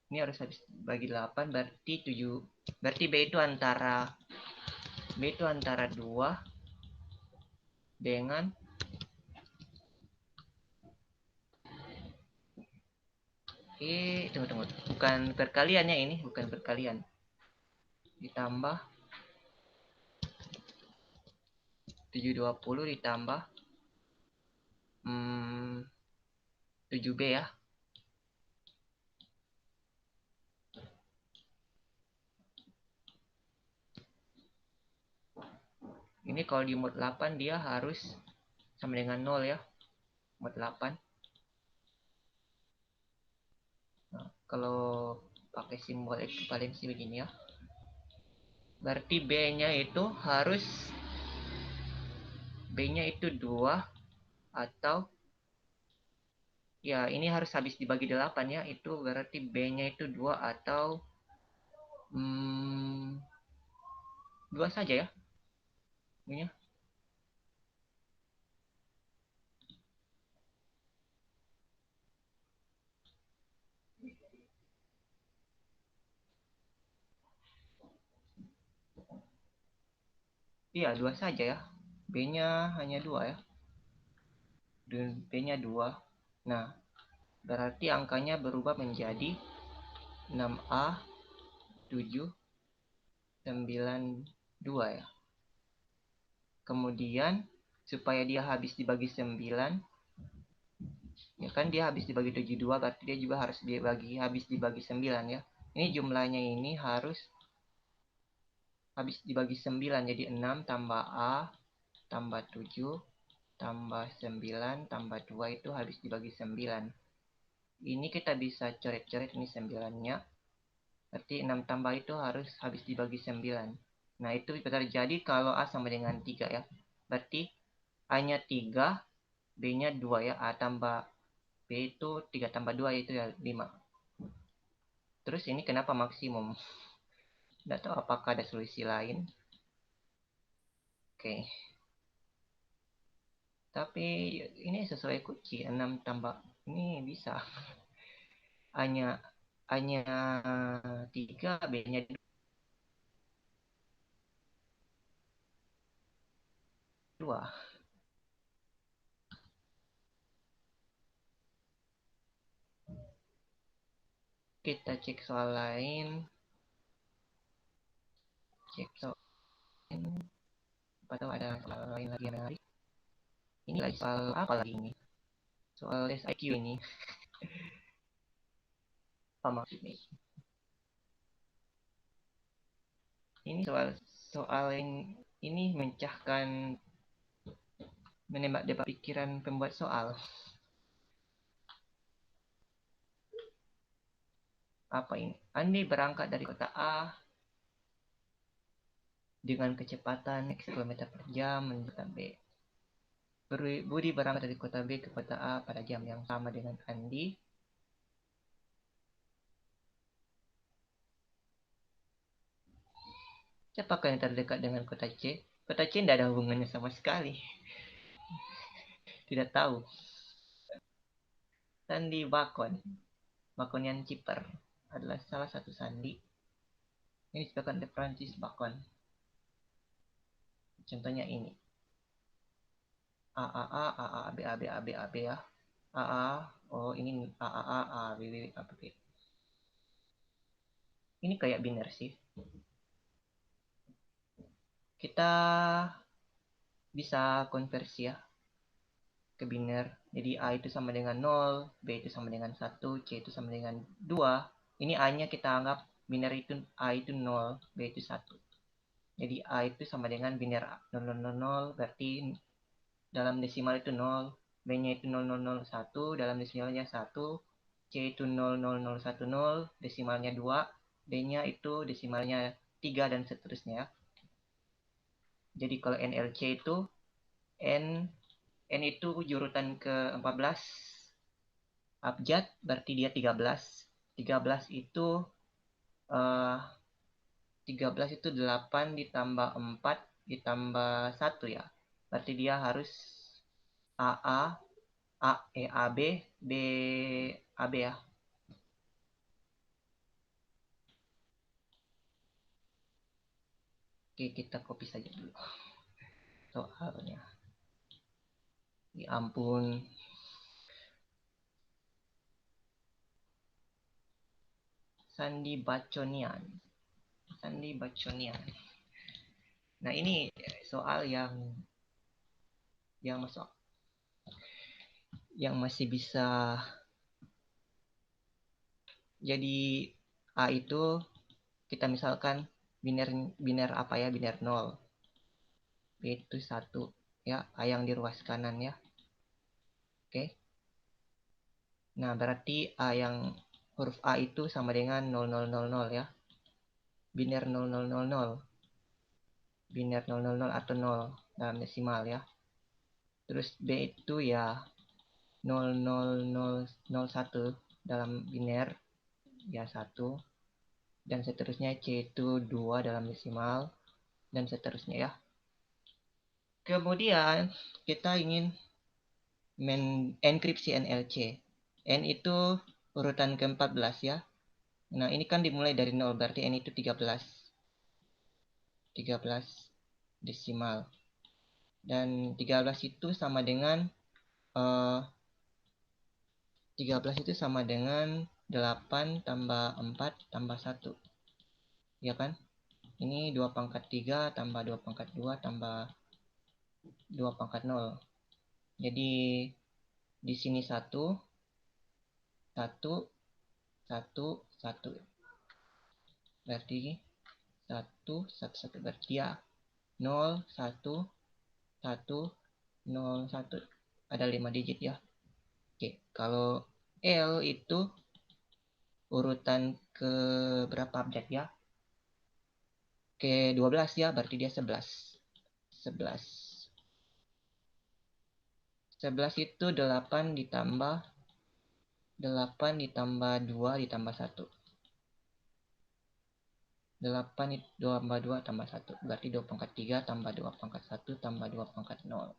Ini harus habis dibagi 8, berarti 7. Berarti B itu antara 2 dengan tunggu. Bukan perkalian ya ini, bukan perkalian. Ditambah 720 ditambah 7B ya. Ini kalau di mod 8 dia harus sama dengan 0 ya. Mod 8. Nah, kalau pakai simbol equivalensi begini ya. Berarti B-nya itu harus B-nya itu 2 atau ya ini harus habis dibagi 8 ya. Itu berarti B-nya itu 2 atau 2 saja ya. B-nya. Iya, 2 saja ya. B-nya hanya 2 ya. Dan B-nya 2. Nah, berarti angkanya berubah menjadi 6A 7 92 ya. Kemudian supaya dia habis dibagi 9, ya kan dia habis dibagi 72, berarti dia juga harus habis dibagi 9 ya. Ini jumlahnya ini harus habis dibagi 9, jadi 6 tambah A tambah 7 tambah 9 tambah 2 itu habis dibagi 9. Ini kita bisa coret-coret ini 9-nya. Berarti 6 tambah itu harus habis dibagi 9. Nah, itu terjadi kalau A sama dengan 3 ya. Berarti A-nya 3, B-nya 2 ya. A tambah B itu 3 tambah 2 itu ya 5. Terus ini kenapa maksimum? Nggak tahu apakah ada solusi lain. Oke. Tapi ini sesuai kunci 6 tambah ini bisa. A-nya 3, B-nya 2. Kita cek soal lain. Cek soal lain. Atau ada soal lain lagi yang menarik. Ini lagi soal apa lagi ini? Soal tes IQ ini. Apa maksudnya? Ini soal yang ini menembak debat pikiran pembuat soal. Apa ini? Andi berangkat dari kota A dengan kecepatan X km per jam menuju kota B. Budi berangkat dari kota B ke kota A pada jam yang sama dengan Andi. Siapakah yang terdekat dengan kota C? Kota C tidak ada hubungannya sama sekali. Tidak tahu. Sandi Bakon. Bakonian Ciper adalah salah satu sandi. Ini disebutkan oleh Francis Bacon. Contohnya ini. A A A A A B A B A B A B ya. A A, oh ini A A A A B B A B B. Ini kayak biner sih. Kita bisa konversi ya ke biner. Jadi A itu sama dengan 0, B itu sama dengan 1, C itu sama dengan 2. Ini A-nya kita anggap biner itu A itu 0, B itu 1. Jadi A itu sama dengan biner 0000, berarti dalam desimal itu 0, B-nya itu 0001, dalam desimalnya 1, C itu 00010, desimalnya 2, D-nya itu desimalnya 3, dan seterusnya. Jadi kalau NLC itu N itu jurutan ke-14 abjad, berarti dia 13. 13 itu 13 itu 8 ditambah 4 ditambah 1 ya. Berarti dia harus AA AB B AB ya. Oke, kita copy saja dulu soalnya. Ya ampun. Sandi Baconian. Sandi Baconian. Nah, ini soal yang masuk yang masih bisa. Jadi A itu kita misalkan biner apa ya, biner 0, B itu 1 ya, A yang di ruas kanan ya. Oke, nah berarti A yang huruf A itu sama dengan 0000 ya, biner 0000, biner 000 atau 0 dalam desimal ya. Terus B itu ya 00001 dalam biner ya 1, dan seterusnya. C itu 2 dalam desimal, dan seterusnya ya. Kemudian kita ingin enkripsi NLC. N itu urutan ke-14 ya. Nah, ini kan dimulai dari 0, berarti N itu 13. 13 desimal. Dan 13 itu sama dengan 13 itu sama dengan 8 tambah 4 tambah 1. Ya kan? Ini 2 pangkat 3 tambah 2 pangkat 2 tambah 2 pangkat 0. Jadi di sini 1 1 1 1. Berarti 1 1 1, berarti ya 0 1 1 0 1. Ada 5 digit ya. Oke, kalau L itu urutan ke berapa abjad ya? Ke 12 ya, berarti dia 11. 11. 11 itu 8 ditambah 2 ditambah 1. 8 tambah 2 tambah 1. Berarti 2 pangkat 3 tambah 2 pangkat 1 tambah 2 pangkat 0.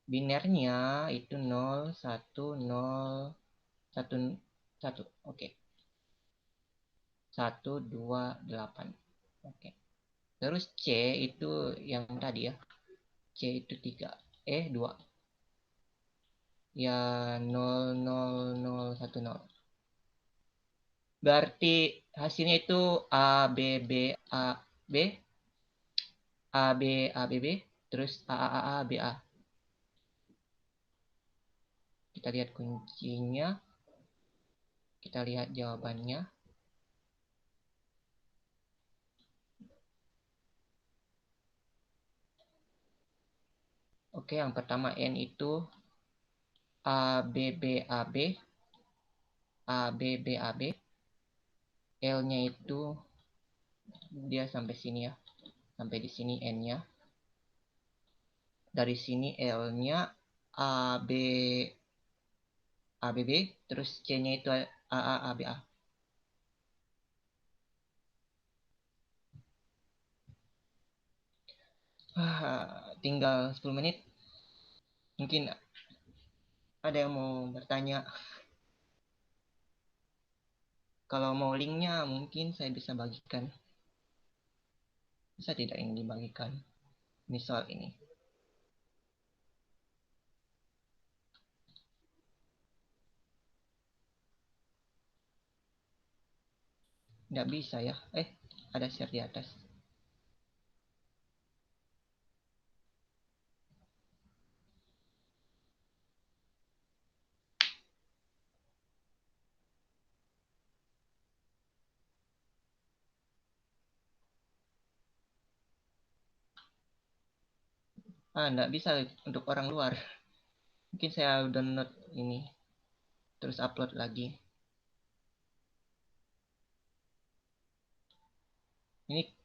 Binernya itu 0 1 0 1 1. Oke. 1 2 8. Oke. Terus C itu yang tadi ya. C itu 3. 2. Ya 00010. Berarti hasilnya itu A B B A B A B A B B, terus A B A. Kita lihat kuncinya. Kita lihat jawabannya. Oke, yang pertama N itu A B B A B, A B B A B. L-nya itu dia sampai sini ya. Sampai di sini N-nya. Dari sini L-nya A B A B B, terus C-nya itu A B A. Tinggal 10 menit. Mungkin ada yang mau bertanya. Kalau mau linknya mungkin saya bisa bagikan. Bisa tidak yang dibagikan? Misal ini. Nggak bisa ya. Ada share di atas. Nggak bisa untuk orang luar. Mungkin saya download ini terus upload lagi.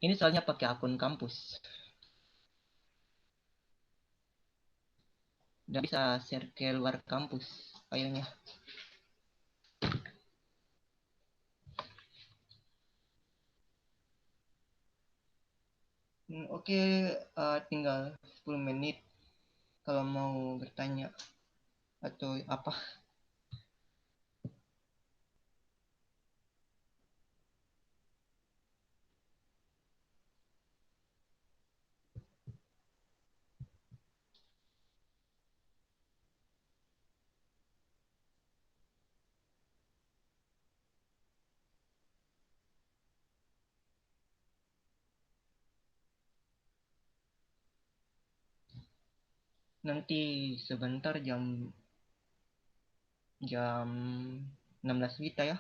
Ini soalnya pakai akun kampus. Nggak bisa share ke luar kampus filenya. Oke, tinggal 10 menit kalau mau bertanya atau apa. Nanti sebentar jam jam 16 kita ya.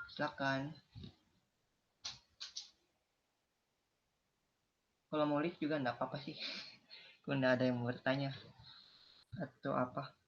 Silakan. Kalau mau lift juga enggak apa-apa sih. Kalau enggak ada yang mau bertanya atau apa.